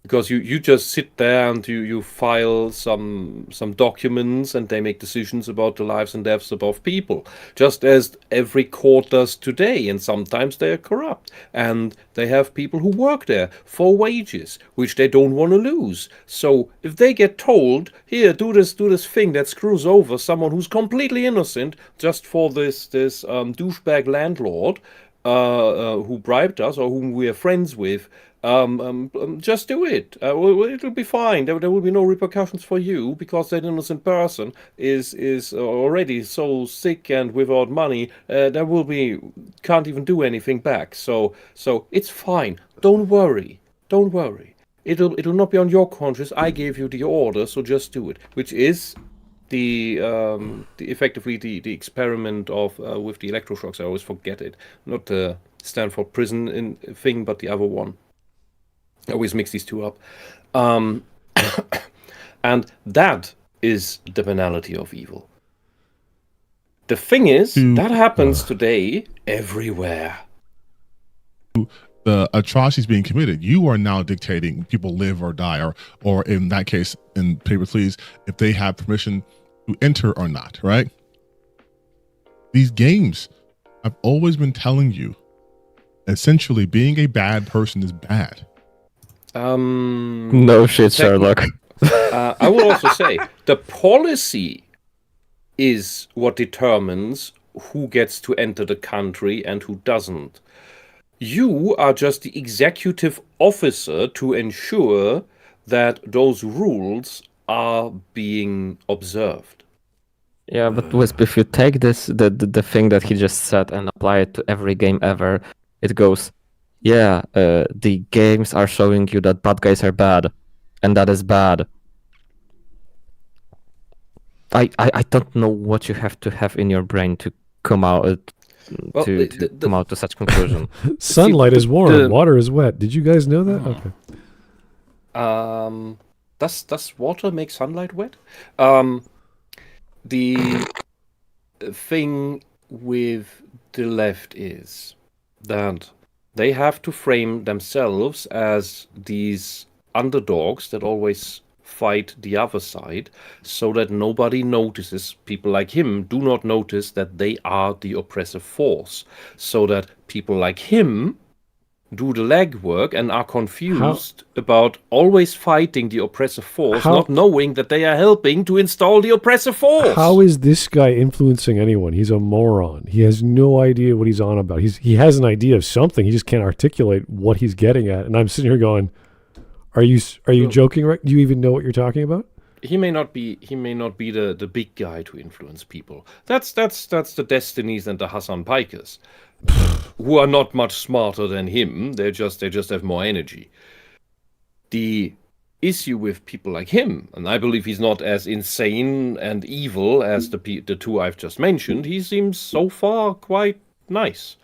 Because you just sit there and you file some documents and they make decisions about the lives and deaths of people, just as every court does today. And sometimes they are corrupt and they have people who work there for wages which they don't want to lose. So if they get told, here, do this thing that screws over someone who's completely innocent just for this douchebag landlord who bribed us or whom we are friends with, just do it. It'll be fine. There will be no repercussions for you because that innocent person is already so sick and without money. Can't even do anything back. So it's fine. Don't worry. Don't worry. It'll not be on your conscience. I gave you the order, so just do it. Which is effectively the experiment of with the electroshocks. I always forget it. Not the Stanford prison thing, but the other one. I always mix these two up. And that is the banality of evil. The thing is, that happens today everywhere. The atrocities being committed, you are now dictating people live or die, or in that case, in Paper Please, if they have permission to enter or not, right? These games, I've always been telling you, essentially being a bad person is bad. No shit, Sherlock. I will also say the policy is what determines who gets to enter the country and who doesn't. You are just the executive officer to ensure that those rules are being observed. Yeah, but Wisp, if you take this, the thing that he just said and apply it to every game ever, it goes, yeah, the games are showing you that bad guys are bad, and that is bad. I don't know what you have to have in your brain to come out come out to such conclusion. Sunlight is warm, water is wet. Did you guys know that? Okay. Does water make sunlight wet? The thing with the left is that they have to frame themselves as these underdogs that always fight the other side so that nobody notices. People like him do not notice that they are the oppressive force, so that people like him do the legwork and are confused about always fighting the oppressive force, not knowing that they are helping to install the oppressive force. How is this guy influencing anyone? He's a moron. He has no idea what he's on about. He has an idea of something. He just can't articulate what he's getting at. And I'm sitting here going, are you joking, right? Do you even know what you're talking about? He may not be the big guy to influence people. That's the Destinies and the Hassan Pikers, who are not much smarter than him. They just have more energy. The issue with people like him, and I believe he's not as insane and evil as the two I've just mentioned. He seems so far quite nice.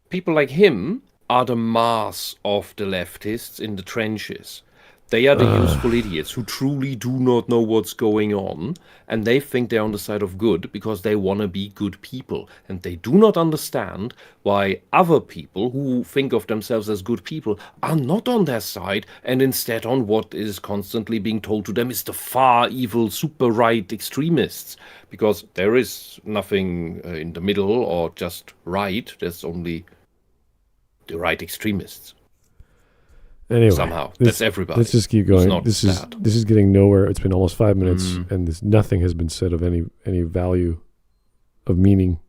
People like him are the mass of the leftists in the trenches. They are the useful idiots who truly do not know what's going on, and they think they're on the side of good because they want to be good people. And they do not understand why other people who think of themselves as good people are not on their side and instead on what is constantly being told to them is the far evil super right extremists. Because there is nothing in the middle or just right, there's only the right extremists. Anyway, somehow that's everybody. Let's just keep going. This is getting nowhere. It's been almost 5 minutes, and nothing has been said of any value, of meaning,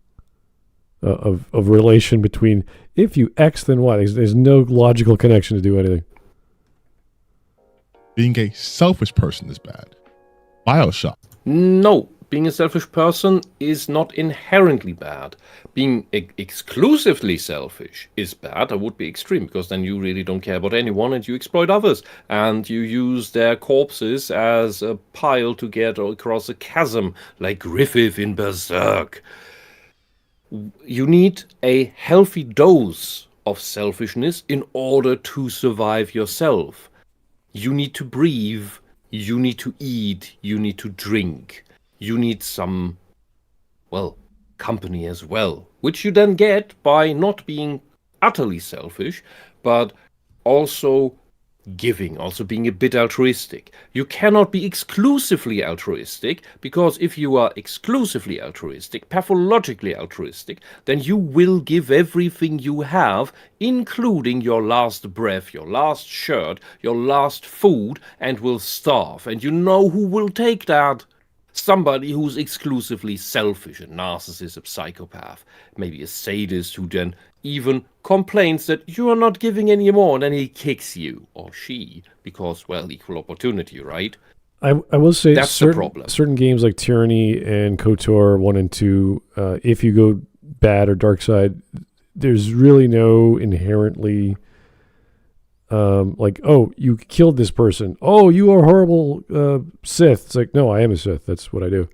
of relation between if you X then Y. There's no logical connection to do anything. Being a selfish person is bad. BioShock. No. Being a selfish person is not inherently bad. Being exclusively selfish is bad. That would be extreme, because then you really don't care about anyone and you exploit others. And you use their corpses as a pile to get across a chasm, like Griffith in Berserk. You need a healthy dose of selfishness in order to survive yourself. You need to breathe. You need to eat. You need to drink. You need some, company as well, which you then get by not being utterly selfish, but also giving, also being a bit altruistic. You cannot be exclusively altruistic, because if you are exclusively altruistic, pathologically altruistic, then you will give everything you have, including your last breath, your last shirt, your last food, and will starve. And you know who will take that? Somebody who's exclusively selfish, a narcissist, a psychopath, maybe a sadist who then even complains that you are not giving any more, and then he kicks you, or she, because, well, equal opportunity, right? I will say that's the problem. Certain games like Tyranny and KOTOR 1 and 2, if you go bad or dark side, there's really no inherently like, oh, you killed this person. Oh, you are horrible Sith. It's like, no, I am a Sith. That's what I do.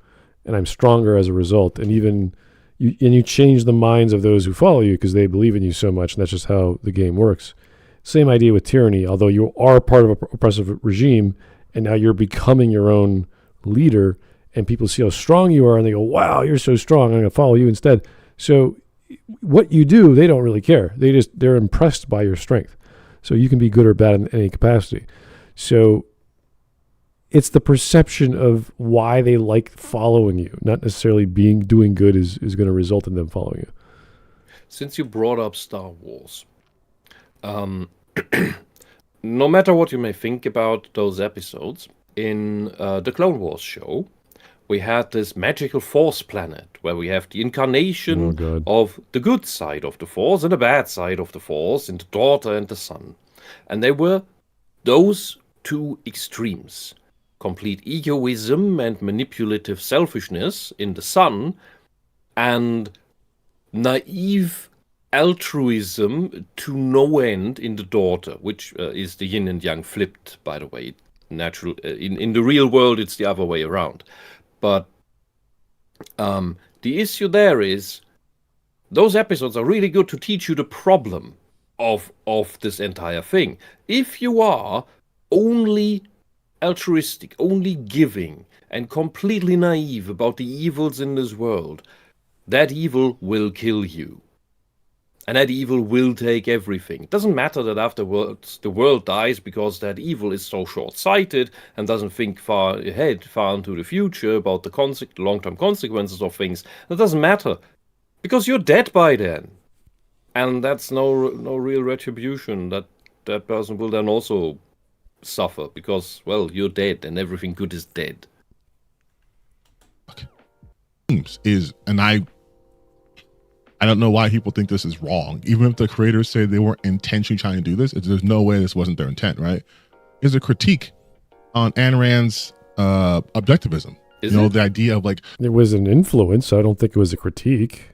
And I'm stronger as a result. And even you change the minds of those who follow you because they believe in you so much. And that's just how the game works. Same idea with Tyranny. Although you are part of an oppressive regime and now you're becoming your own leader and people see how strong you are and they go, wow, you're so strong. I'm going to follow you instead. So what you do, they don't really care. They're impressed by your strength. So you can be good or bad in any capacity. So it's the perception of why they like following you, not necessarily doing good is going to result in them following you. Since you brought up Star Wars, no matter what you may think about those episodes, in the Clone Wars show, we had this magical Force planet where we have the incarnation of the good side of the Force and the bad side of the Force, and the daughter and the son. And they were those two extremes. Complete egoism and manipulative selfishness in the son, and naive altruism to no end in the daughter, which is the yin and yang flipped, by the way. Natural in the real world, it's the other way around. But the issue there is those episodes are really good to teach you the problem of this entire thing. If you are only altruistic, only giving, and completely naive about the evils in this world, that evil will kill you. And that evil will take everything. It doesn't matter that afterwards the world dies because that evil is so short-sighted and doesn't think far ahead, far into the future about the long-term consequences of things. That doesn't matter because you're dead by then. And that's no real retribution. That person will then also suffer because, well, you're dead and everything good is dead. I don't know why people think this is wrong. Even if the creators say they weren't intentionally trying to do this, there's no way this wasn't their intent, right? Is a critique on Ayn Rand's objectivism. The idea of like... It was an influence. I don't think it was a critique.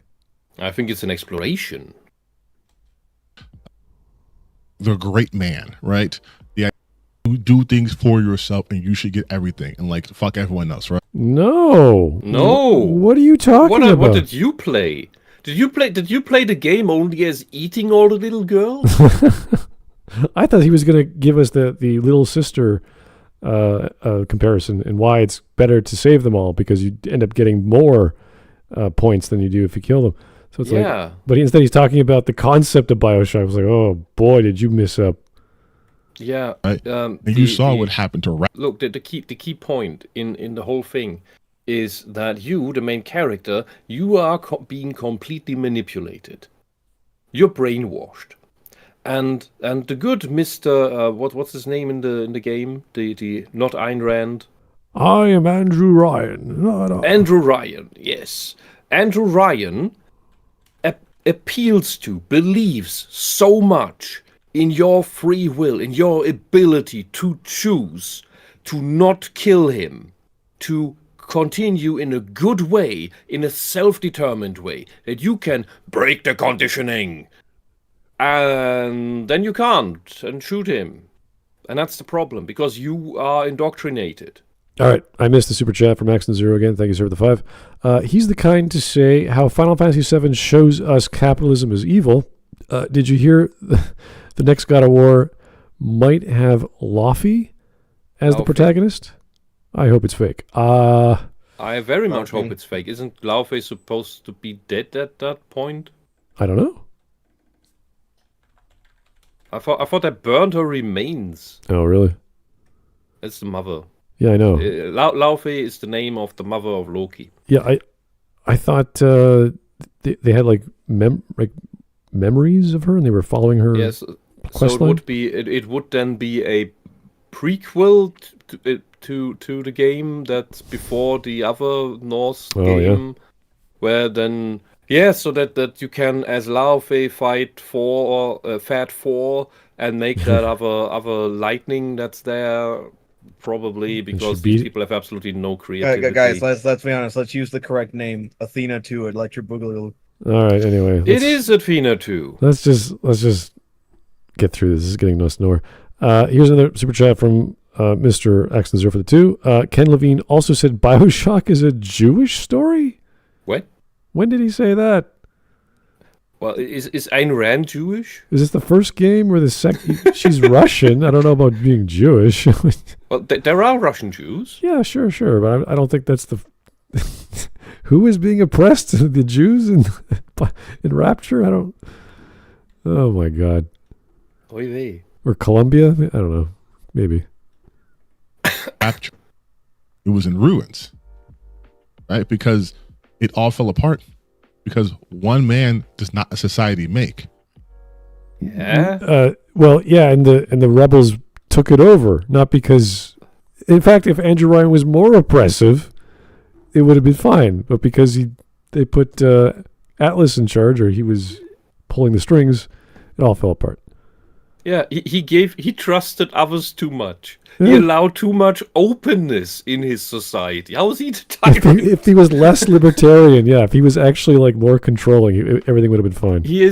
I think it's an exploration. The great man, right? The idea you do things for yourself and you should get everything and like fuck everyone else, right? No. What are you talking about? What did you play? Did you play the game only as eating all the little girls? I thought he was going to give us the little sister comparison and why it's better to save them all because you end up getting more points than you do if you kill them. So it's but instead he's talking about the concept of BioShock. I was like, oh boy, did you miss up? Yeah. Right? And you saw what happened to Look, the key point in the whole thing is that you, the main character, you are being completely manipulated. You're brainwashed, and the good Mr. What's his name in the game? The not Ayn Rand. I am Andrew Ryan. Andrew Ryan, yes. Andrew Ryan appeals to, believes so much in your free will, in your ability to choose, to not kill him, to continue in a good way, in a self-determined way, that you can break the conditioning. And then you can't and shoot him. And that's the problem, because you are indoctrinated. All right, I missed the super chat from Maxton Zero again. Thank you, sir, for the 5. He's the kind to say how Final Fantasy VII shows us capitalism is evil. Did you hear the next God of War might have Laufey as the protagonist? I hope it's fake. I very much Okay. hope it's fake. Isn't Laufey supposed to be dead at that point? I don't know. I thought they burned her remains. Oh, really? It's the mother. Yeah, I know. Laufey is the name of the mother of Loki. Yeah, I thought they had like memories of her and they were following her. Yes, so quest it line? would be it would then be a prequel to the game that's before the other Norse game, where then so that you can as Laufey fight for Fat 4 and make that other lightning that's there. Probably because these people have absolutely no creativity. Guys, let's be honest. Let's use the correct name. Athena 2 at Electric Boogaloo. All right. Anyway, It is Athena 2. Let's just get through this. This is getting us nowhere. Here's another super chat from Mr. X0 for the 2. Ken Levine also said BioShock is a Jewish story. What? When did he say that? Well, is Ayn Rand Jewish? Is this the first game where she's Russian? I don't know about being Jewish. Well, there are Russian Jews. Yeah, sure, but I don't think that's the. Who is being oppressed? The Jews in Rapture? I don't. Oh my God. Oy vey. Or Colombia? I don't know. Maybe. Rapture. It was in ruins, right? Because it all fell apart. Because one man does not a society make. Yeah. Well, yeah, and the rebels took it over, not because. In fact, if Andrew Ryan was more oppressive, it would have been fine. But because they put Atlas in charge, or he was pulling the strings, it all fell apart. Yeah, he trusted others too much. Yeah. He allowed too much openness in his society. How was he the tyrant? If he was less libertarian, if he was actually like more controlling, everything would have been fine. He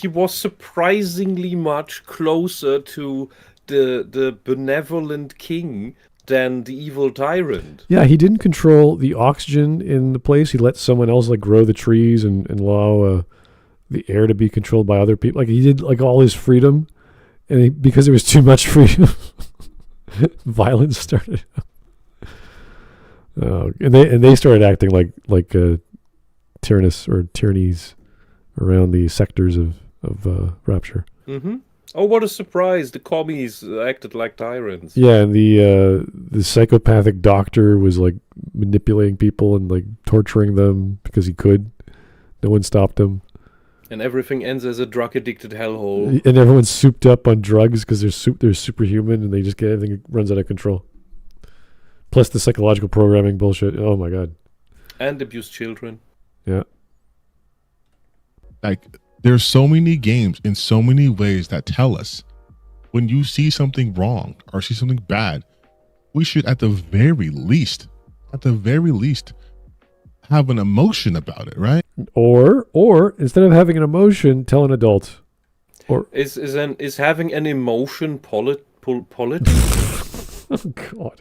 was surprisingly much closer to the benevolent king than the evil tyrant. Yeah, he didn't control the oxygen in the place. He let someone else like grow the trees and allow the air to be controlled by other people. Like he did like all his freedom, and because there was too much freedom, violence started. And they started acting like tyrannies around the sectors of Rapture. Mm-hmm. Oh, what a surprise! The commies acted like tyrants. Yeah, and the psychopathic doctor was like manipulating people and like torturing them because he could. No one stopped him. And everything ends as a drug-addicted hellhole. And everyone's souped up on drugs because they're superhuman and they just get everything runs out of control. Plus the psychological programming bullshit. Oh my God. And abuse children. Yeah. Like, there's so many games in so many ways that tell us when you see something wrong or see something bad, we should at the very least have an emotion about it, right? Or instead of having an emotion, tell an adult. Or is having an emotion politics? Oh God.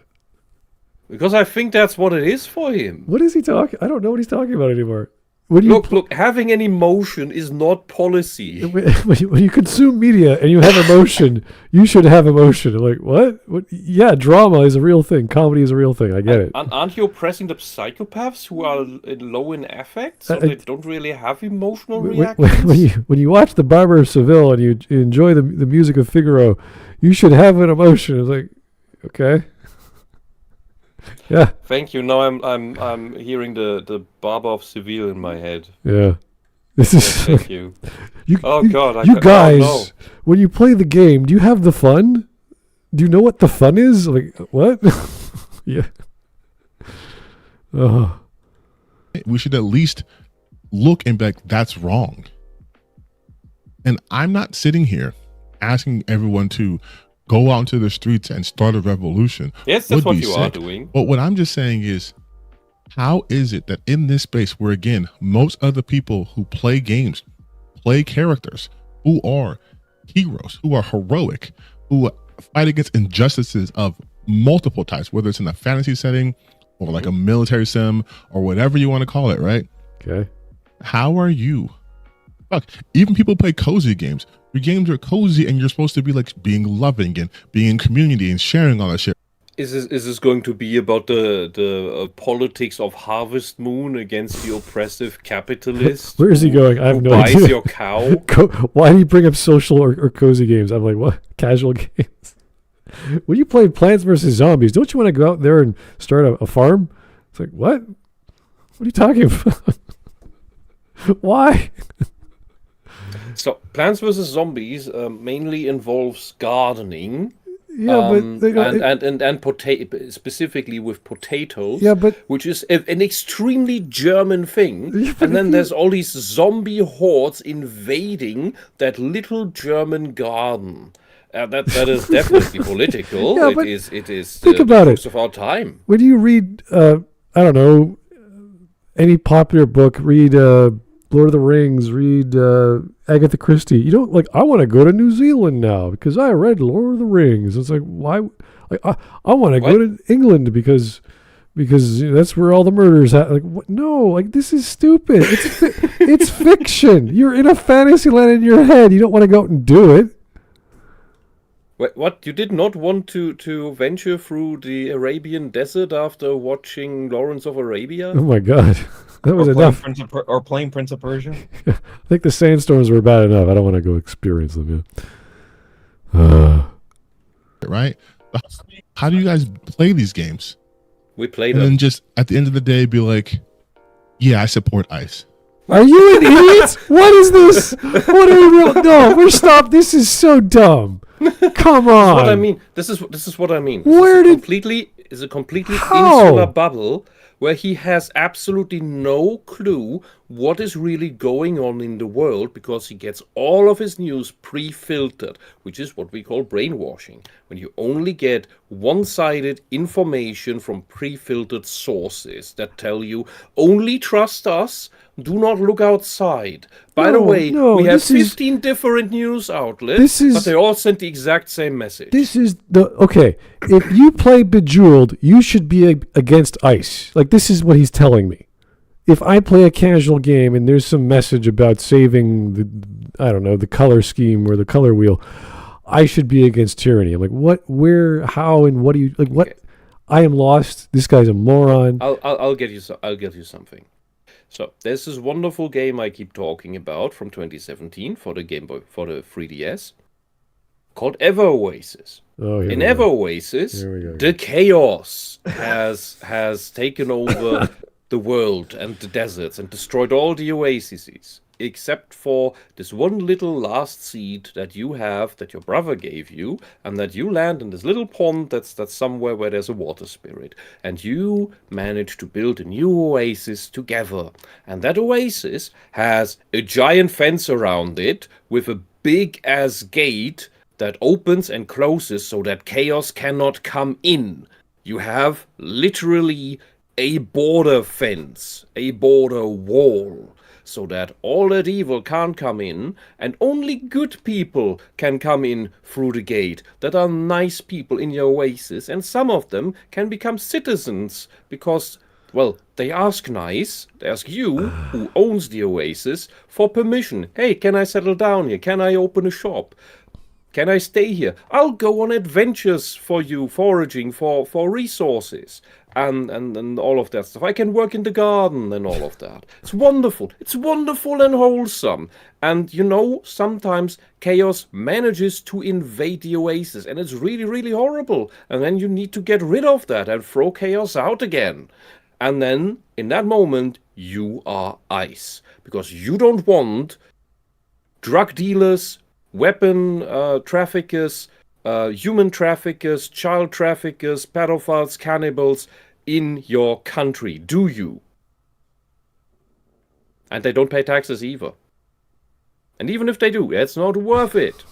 Because I think that's what it is for him. What is he talking? I don't know what he's talking about anymore. Look, having an emotion is not policy. When you consume media and you have emotion, you should have emotion. Like, what? Yeah, drama is a real thing. Comedy is a real thing. I get it. Aren't you oppressing the psychopaths who are low in affect, so they don't really have emotional reactions? When you watch The Barber of Seville and you enjoy the music of Figaro, you should have an emotion. It's like, okay. Yeah. Thank you. Now I'm hearing the Barber of Seville in my head. Yeah. This is. Thank you. God! You guys, when you play the game, do you have the fun? Do you know what the fun is? Like what? Yeah. We should at least look and be like, that's wrong. And I'm not sitting here asking everyone to go out into the streets and start a revolution. Yes, that's what you are doing. But what I'm just saying is, how is it that in this space where, again, most other people who play games, play characters, who are heroes, who are heroic, who fight against injustices of multiple types, whether it's in a fantasy setting or like a military sim or whatever you want to call it, right? Okay. How are you? Fuck, even people play cozy games. Your games are cozy and you're supposed to be like being loving and being in community and sharing all that shit. Is this going to be about the politics of Harvest Moon against the oppressive capitalist? Where is he going? I have who no buys idea. your cow? Why do you bring up social or cozy games? I'm like, what? Casual games? When you play Plants vs. Zombies, don't you want to go out there and start a farm? It's like, what? What are you talking about? Why? So, Plants vs. Zombies mainly involves gardening. Yeah, but they don't, and specifically with potatoes. Yeah, but which is an extremely German thing. Yeah, but And then if you- there's all these zombie hordes invading that little German garden. That is definitely political. Yeah, It but is think the about crux it. of our time. when you read, I don't know, any popular book, read Lord of the Rings, read Agatha Christie. You don't like, I want to go to New Zealand now because I read Lord of the Rings. It's like, why? Like, I want to go to England because that's where all the murders happen. Like, what? No, like, this is stupid. It's fiction. You're in a fantasy land in your head. You don't want to go out and do it. Wait, what? You did not want to venture through the Arabian desert after watching Lawrence of Arabia? Oh my God. That was enough. Playing Prince of Persia. I think the sandstorms were bad enough. I don't want to go experience them. Yeah. Right? How do you guys play these games? We played And them. then just at the end of the day be like, yeah, I support ICE. Are you an idiot? What is this? What are you real? No, we're stopped. This is so dumb. Come on. What I mean, this is what I mean. Where This did- is a completely How? insular bubble where he has absolutely no clue what is really going on in the world because he gets all of his news pre-filtered, which is what we call brainwashing. When you only get one-sided information from pre-filtered sources that tell you only trust us, do not look outside. By the No, way, no, we have this is- 15 different news outlets, This is- but they all sent the exact same message. This is okay. If you play Bejeweled, you should be against ICE. Like, this is what he's telling me. If I play a casual game and there's some message about saving the color scheme or the color wheel, I should be against tyranny. I'm like, what, where, how, and what do you like? What? Okay. I am lost. This guy's a moron. I'll get you something. So there's this wonderful game I keep talking about from 2017 for the Game Boy, for the 3DS, called Ever Oasis. Oh, here In we Ever go. Oasis, Here we go. the chaos has taken over the world and the deserts and destroyed all the oases, except for this one little last seed that you have, that your brother gave you, and that you land in this little pond that's somewhere where there's a water spirit. And you manage to build a new oasis together. And that oasis has a giant fence around it with a big-ass gate that opens and closes so that chaos cannot come in. You have literally a border fence, a border wall, so that all that evil can't come in, and only good people can come in through the gate that are nice people in your oasis, and some of them can become citizens because, well, they ask nice, they ask you, who owns the oasis, for permission. Hey, can I settle down here? Can I open a shop? Can I stay here? I'll go on adventures for you, foraging for resources and all of that stuff. I can work in the garden and all of that. It's wonderful. It's wonderful and wholesome. And you know, sometimes chaos manages to invade the oasis and it's really, really horrible. And then you need to get rid of that and throw chaos out again. And then, in that moment, you are ICE. Because you don't want drug dealers, weapon traffickers, human traffickers, child traffickers, pedophiles, cannibals in your country, do you? And they don't pay taxes either. And even if they do, it's not worth it.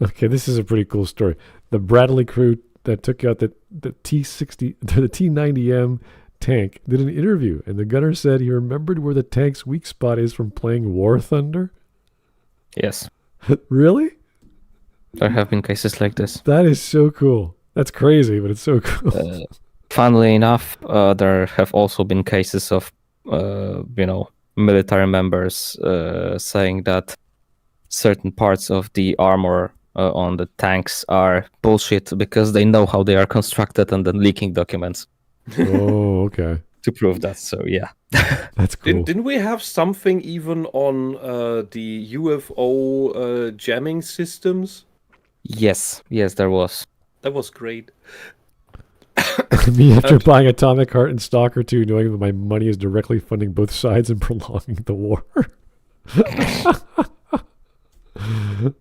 Okay, this is a pretty cool story. The Bradley crew that took out the T-60, the T-90M tank did an interview, and the gunner said he remembered where the tank's weak spot is from playing War Thunder. Yes, Really? there have been cases like this. That is so cool. That's crazy, but it's so cool. Funnily enough, there have also been cases of, military members saying that certain parts of the armor on the tanks are bullshit because they know how they are constructed and then leaking documents Oh, okay. to prove that. So yeah. That's cool. Didn't we have something even on the UFO jamming systems? Yes, there was. That was great. Me after buying Atomic Heart and Stalker 2, knowing that my money is directly funding both sides and prolonging the war.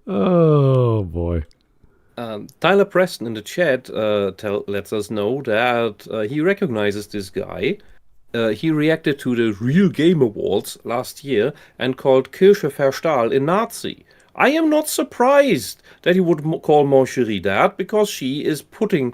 Oh, boy. Tyler Preston in the chat lets us know that he recognizes this guy. He reacted to the Real Game Awards last year and called Kirche Verstahl a Nazi. I am not surprised that he would call Moncherie that, because she is putting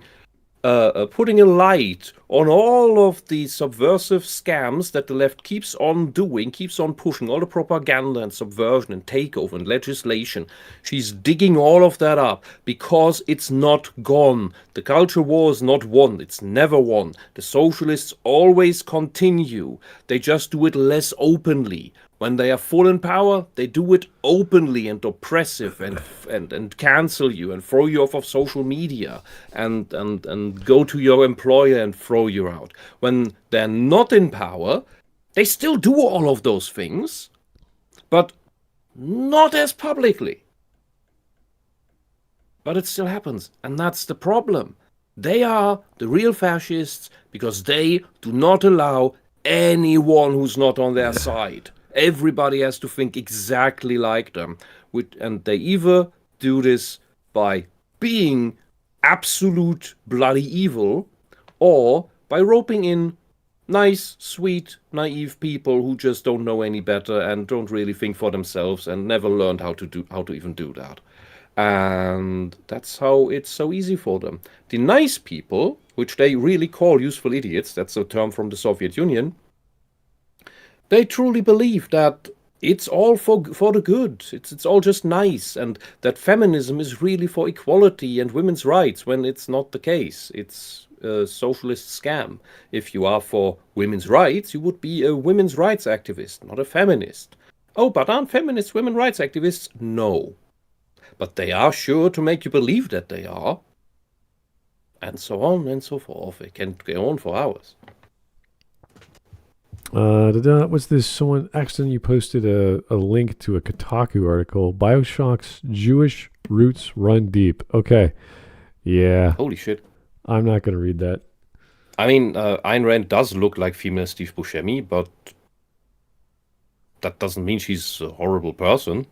a light on all of the subversive scams that the left keeps on doing, keeps on pushing, all the propaganda and subversion and takeover and legislation. She's digging all of that up because it's not gone. The culture war is not won. It's never won. The socialists always continue. They just do it less openly. When they are full in power, they do it openly and oppressive and cancel you and throw you off of social media and go to your employer and throw you out. When they're not in power, they still do all of those things, but not as publicly. But it still happens, and that's the problem. They are the real fascists because they do not allow anyone who's not on their side. Everybody has to think exactly like them. And they either do this by being absolute bloody evil, or by roping in nice, sweet, naive people who just don't know any better and don't really think for themselves and never learned how to even do that. And that's how it's so easy for them. The nice people, which they really call useful idiots, that's a term from the Soviet Union, they truly believe that it's all for the good. It's all just nice, and that feminism is really for equality and women's rights, when it's not the case. It's a socialist scam. If you are for women's rights, you would be a women's rights activist, not a feminist. Oh, but aren't feminists women's rights activists? No. But they are sure to make you believe that they are. And so on and so forth. It can go on for hours. What's this? Someone accidentally posted a link to a Kotaku article. BioShock's Jewish roots run deep. Okay. Yeah. Holy shit. I'm not going to read that. I mean, Ayn Rand does look like female Steve Buscemi, but that doesn't mean she's a horrible person.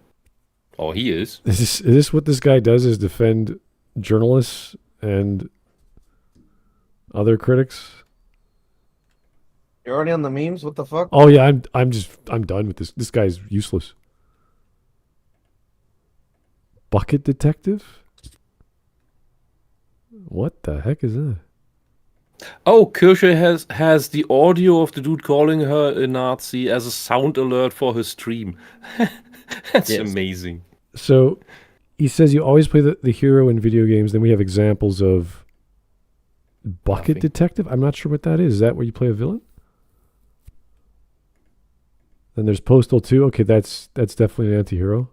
Or he is. Is this what this guy does, is defend journalists and other critics? You're already on the memes? What the fuck? Oh yeah, I'm done with this. This guy's useless. Bucket detective? What the heck is that? Oh, Kirche has the audio of the dude calling her a Nazi as a sound alert for her stream. That's amazing. So he says you always play the hero in video games. Then we have examples of Bucket detective. I'm not sure what that is. Is that where you play a villain? Then there's Postal 2. Okay, that's definitely an anti-hero.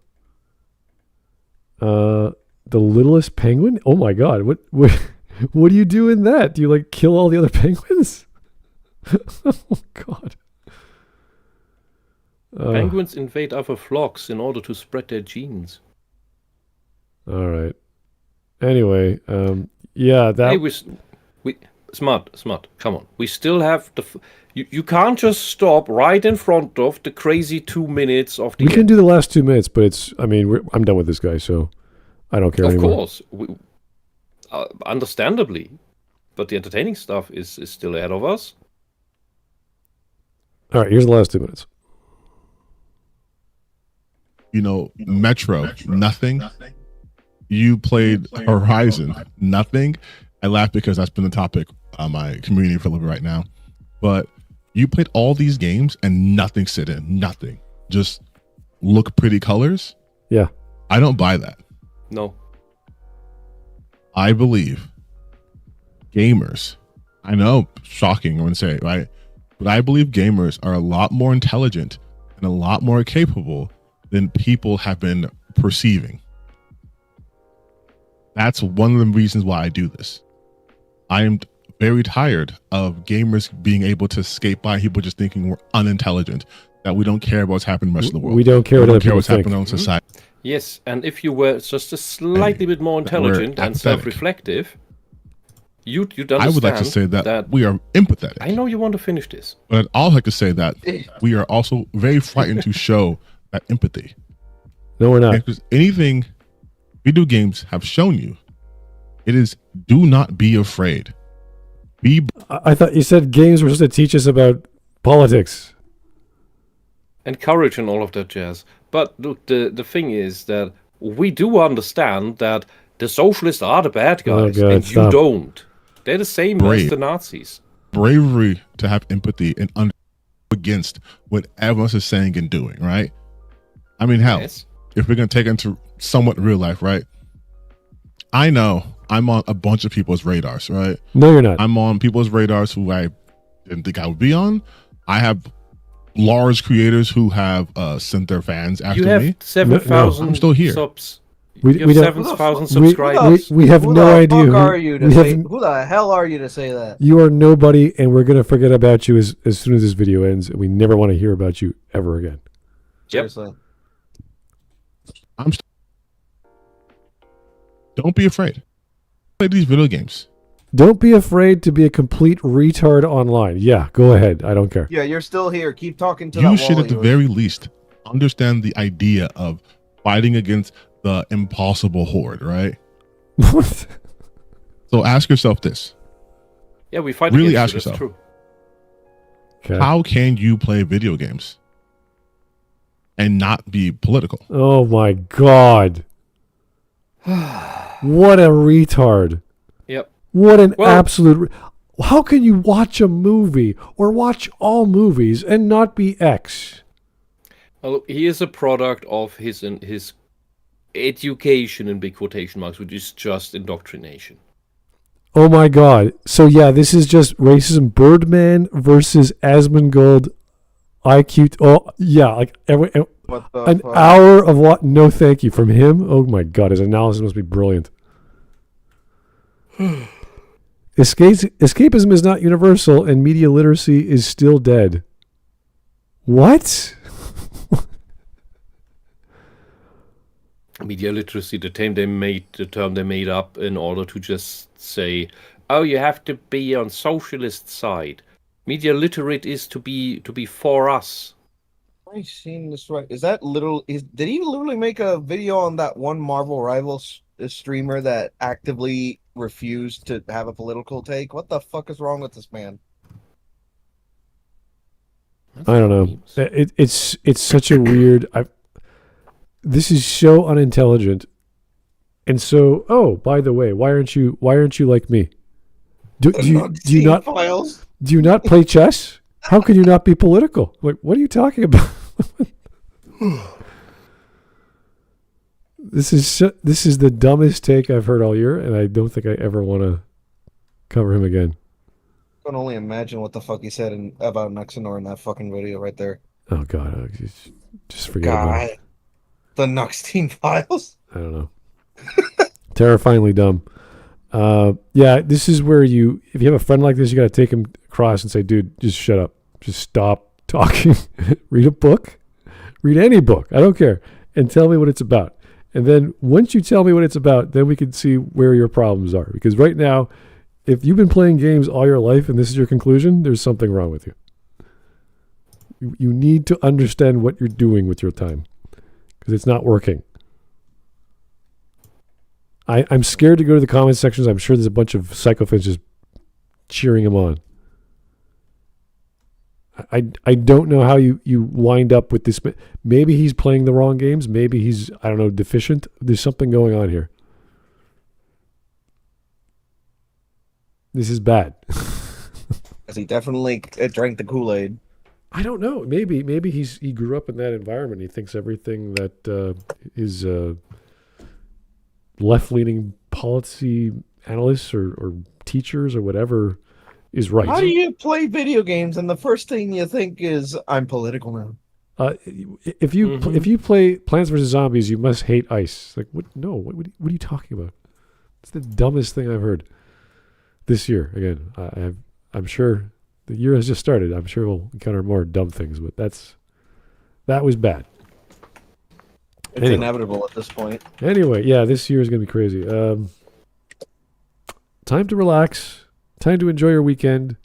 The Littlest Penguin? Oh my god. What do you do in that? Do you like kill all the other penguins? Oh god. Penguins invade other flocks in order to spread their genes. All right. Anyway, yeah, that Hey, we smart. Come on. We still have you can't just stop right in front of the crazy 2 minutes of the we can do the last 2 minutes, but I'm done with this guy, so I don't care anymore. Of course. Understandably. But the entertaining stuff is still ahead of us. All right, here's the last 2 minutes. Metro, nothing. You played Horizon, nothing. I laugh because that's been the topic on my community for a little bit right now. But you played all these games and nothing sit in, nothing. Just look pretty colors. Yeah. I don't buy that. No. I believe gamers, I know, shocking, I wouldn't say it, right? But I believe gamers are a lot more intelligent and a lot more capable than people have been perceiving. That's one of the reasons why I do this. I am very tired of gamers being able to skate by people just thinking we're unintelligent, that we don't care about what's happening in the rest of the world. We don't care We what don't other care people what's think. happening in society. Yes, and if you were just a slightly bit more intelligent and apathetic. self-reflective, you'd understand. I would like to say that we are empathetic. I know you want to finish this. But I'd also like to say that we are also very frightened to show that empathy. No, we're not. Because anything video games have shown you, it is do not be afraid. I thought you said games were supposed to teach us about politics. And courage and all of that jazz. But look, the thing is that we do understand that the socialists are the bad guys, God, and stop. you don't. They're the same as Brave. the Nazis. Bravery to have empathy and against what everyone else is saying and doing, right? I mean, hell, Yes. if we're going to take it into somewhat real life, right? I know I'm on a bunch of people's radars, right? No, you're not. I'm on people's radars who I didn't think I would be on. I have large creators who have sent their fans after You have me. 7,000 I'm still here. subs. We- You we have don't- 7,000 we- subscribers. we have Who no the idea. fuck are you to we say? have- Who the hell are you to say that? You are nobody, and we're going to forget about you as soon as this video ends, and we never want to hear about you ever again. Seriously. Don't be afraid. Play these video games. Don't be afraid to be a complete retard online. Yeah, go ahead. I don't care. Yeah, you're still here. Keep talking to that You wall should, of at the yours. very least, understand the idea of fighting against the impossible horde, right? What? So ask yourself this. Yeah, we fight Really against ask you, that's yourself. true. Okay. How can you play video games and not be political? Oh my god. What a retard. Yep. What an Well- absolute. How can you watch a movie or watch all movies and not be X? Well, he is a product of his education in big quotation marks, which is just indoctrination. Oh my god. So yeah, this is just racism. Birdman versus Asmongold IQ. Oh yeah, like What the an fuck? hour of what? No, thank you from him. Oh my god, his analysis must be brilliant. Escapism is not universal, and media literacy is still dead. What? Media literacy, the term they made up in order to just say, "Oh, you have to be on socialist side." Media literate is to be for us. Am I seeing this right? Is that did he literally make a video on that one Marvel Rivals streamer that actively refused to have a political take? What the fuck is wrong with this man? I don't know. It's such a weird. This is so unintelligent, and so. Oh, by the way, why aren't you like me? Do you not play chess? How can you not be political? Like, what are you talking about? This is the dumbest take I've heard all year, and I don't think I ever want to cover him again. I can only imagine what the fuck he said about Nuxenor in that fucking video right there. Oh God, just forget about God, it. the Nuxteam files. I don't know. Terrifyingly dumb. Yeah, this is where if you have a friend like this, you got to take him across and say, dude, just shut up. Just stop talking. Read a book. Read any book. I don't care. And tell me what it's about. And then once you tell me what it's about, then we can see where your problems are. Because right now, if you've been playing games all your life and this is your conclusion, there's something wrong with you. You need to understand what you're doing with your time. Because it's not working. I'm scared to go to the comment sections. I'm sure there's a bunch of psychophants just cheering him on. I don't know how you wind up with this. Maybe he's playing the wrong games. Maybe he's, I don't know, deficient. There's something going on here. This is bad. Because he definitely drank the Kool-Aid. I don't know. Maybe he grew up in that environment. He thinks everything that is left-leaning policy analysts or teachers or whatever is right. How do you play video games and the first thing you think is, I'm political now? If you play Plants vs Zombies, you must hate ice. Like what? No. What are you talking about? It's the dumbest thing I've heard this year. Again, I'm sure the year has just started. I'm sure we'll encounter more dumb things, but that was bad. It's Anyway. inevitable at this point. Anyway, yeah, this year is going to be crazy. Time to relax. Time to enjoy your weekend.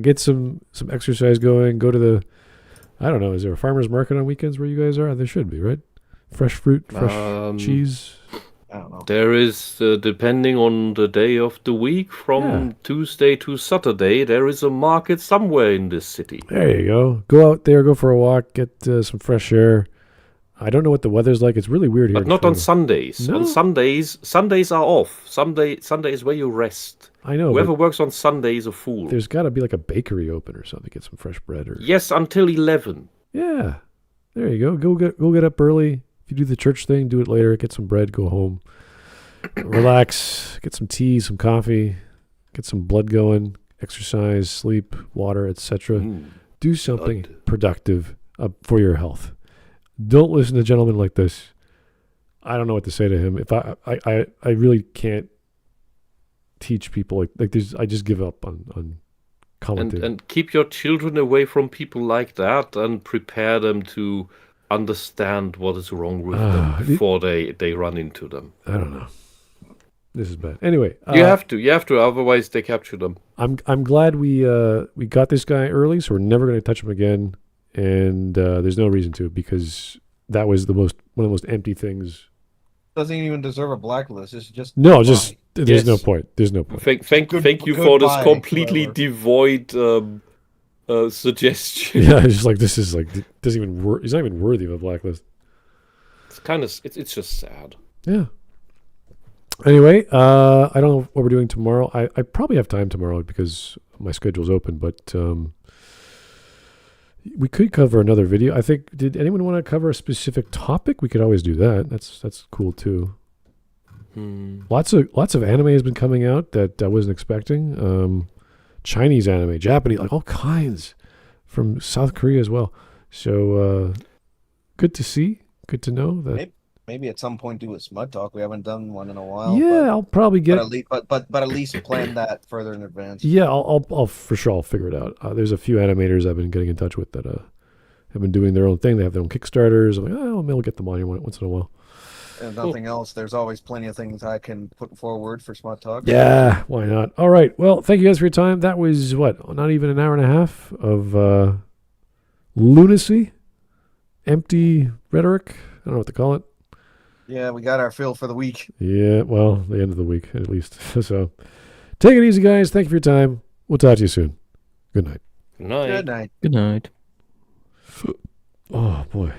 Get some exercise going. Go to the, I don't know, is there a farmer's market on weekends where you guys are? There should be, right? Fresh fruit, fresh cheese. I don't know. There is, depending on the day of the week, from Tuesday to Saturday, there is a market somewhere in this city. There you go. Go out there, go for a walk, get some fresh air. I don't know what the weather's like. It's really weird here. But not on Sundays. No? On Sundays are off. Sunday is where you rest. I know. Whoever works on Sunday is a fool. There's got to be like a bakery open or something. Get some fresh bread or. Yes, until 11. Yeah, there you go. Go get up early. If you do the church thing, do it later. Get some bread. Go home. Relax. Get some tea, some coffee. Get some blood going. Exercise, sleep, water, etc. Do something productive for your health. Don't listen to gentlemen like this. I don't know what to say to him. If I really can't teach people like this. I just give up on commenting. And keep your children away from people like that and prepare them to understand what is wrong with them before they run into them. I don't know. This is bad. Anyway, you have to, otherwise they capture them. I'm glad we got this guy early, so we're never going to touch him again. And there's no reason to, because that was one of the most empty things. Doesn't even deserve a blacklist. It's just there's no point. There's no point. Thank you for this completely devoid suggestion. Yeah, it's just like this is like doesn't even he's not even worthy of a blacklist. It's just sad. Yeah. Anyway, I don't know what we're doing tomorrow. I probably have time tomorrow because my schedule's open, but we could cover another video. I think, did anyone want to cover a specific topic? We could always do that. That's cool too. Lots of anime has been coming out that I wasn't expecting. Chinese anime, Japanese, like all kinds, from South Korea as well. So good to see, good to know that. Maybe at some point do a Smud Talk. We haven't done one in a while. Yeah, I'll probably get. But at least plan that further in advance. Yeah, I'll for sure I'll figure it out. There's a few animators I've been getting in touch with that have been doing their own thing. They have their own Kickstarters. I'm like, maybe we'll get them on here once in a while. And nothing else. There's always plenty of things I can put forward for Smud Talk. Yeah, why not? All right. Well, thank you guys for your time. That was not even an hour and a half of lunacy, empty rhetoric. I don't know what to call it. Yeah, we got our fill for the week. Yeah, well, the end of the week at least. So, take it easy, guys. Thank you for your time. We'll talk to you soon. Good night. Good night. Good night. Good night. Oh boy.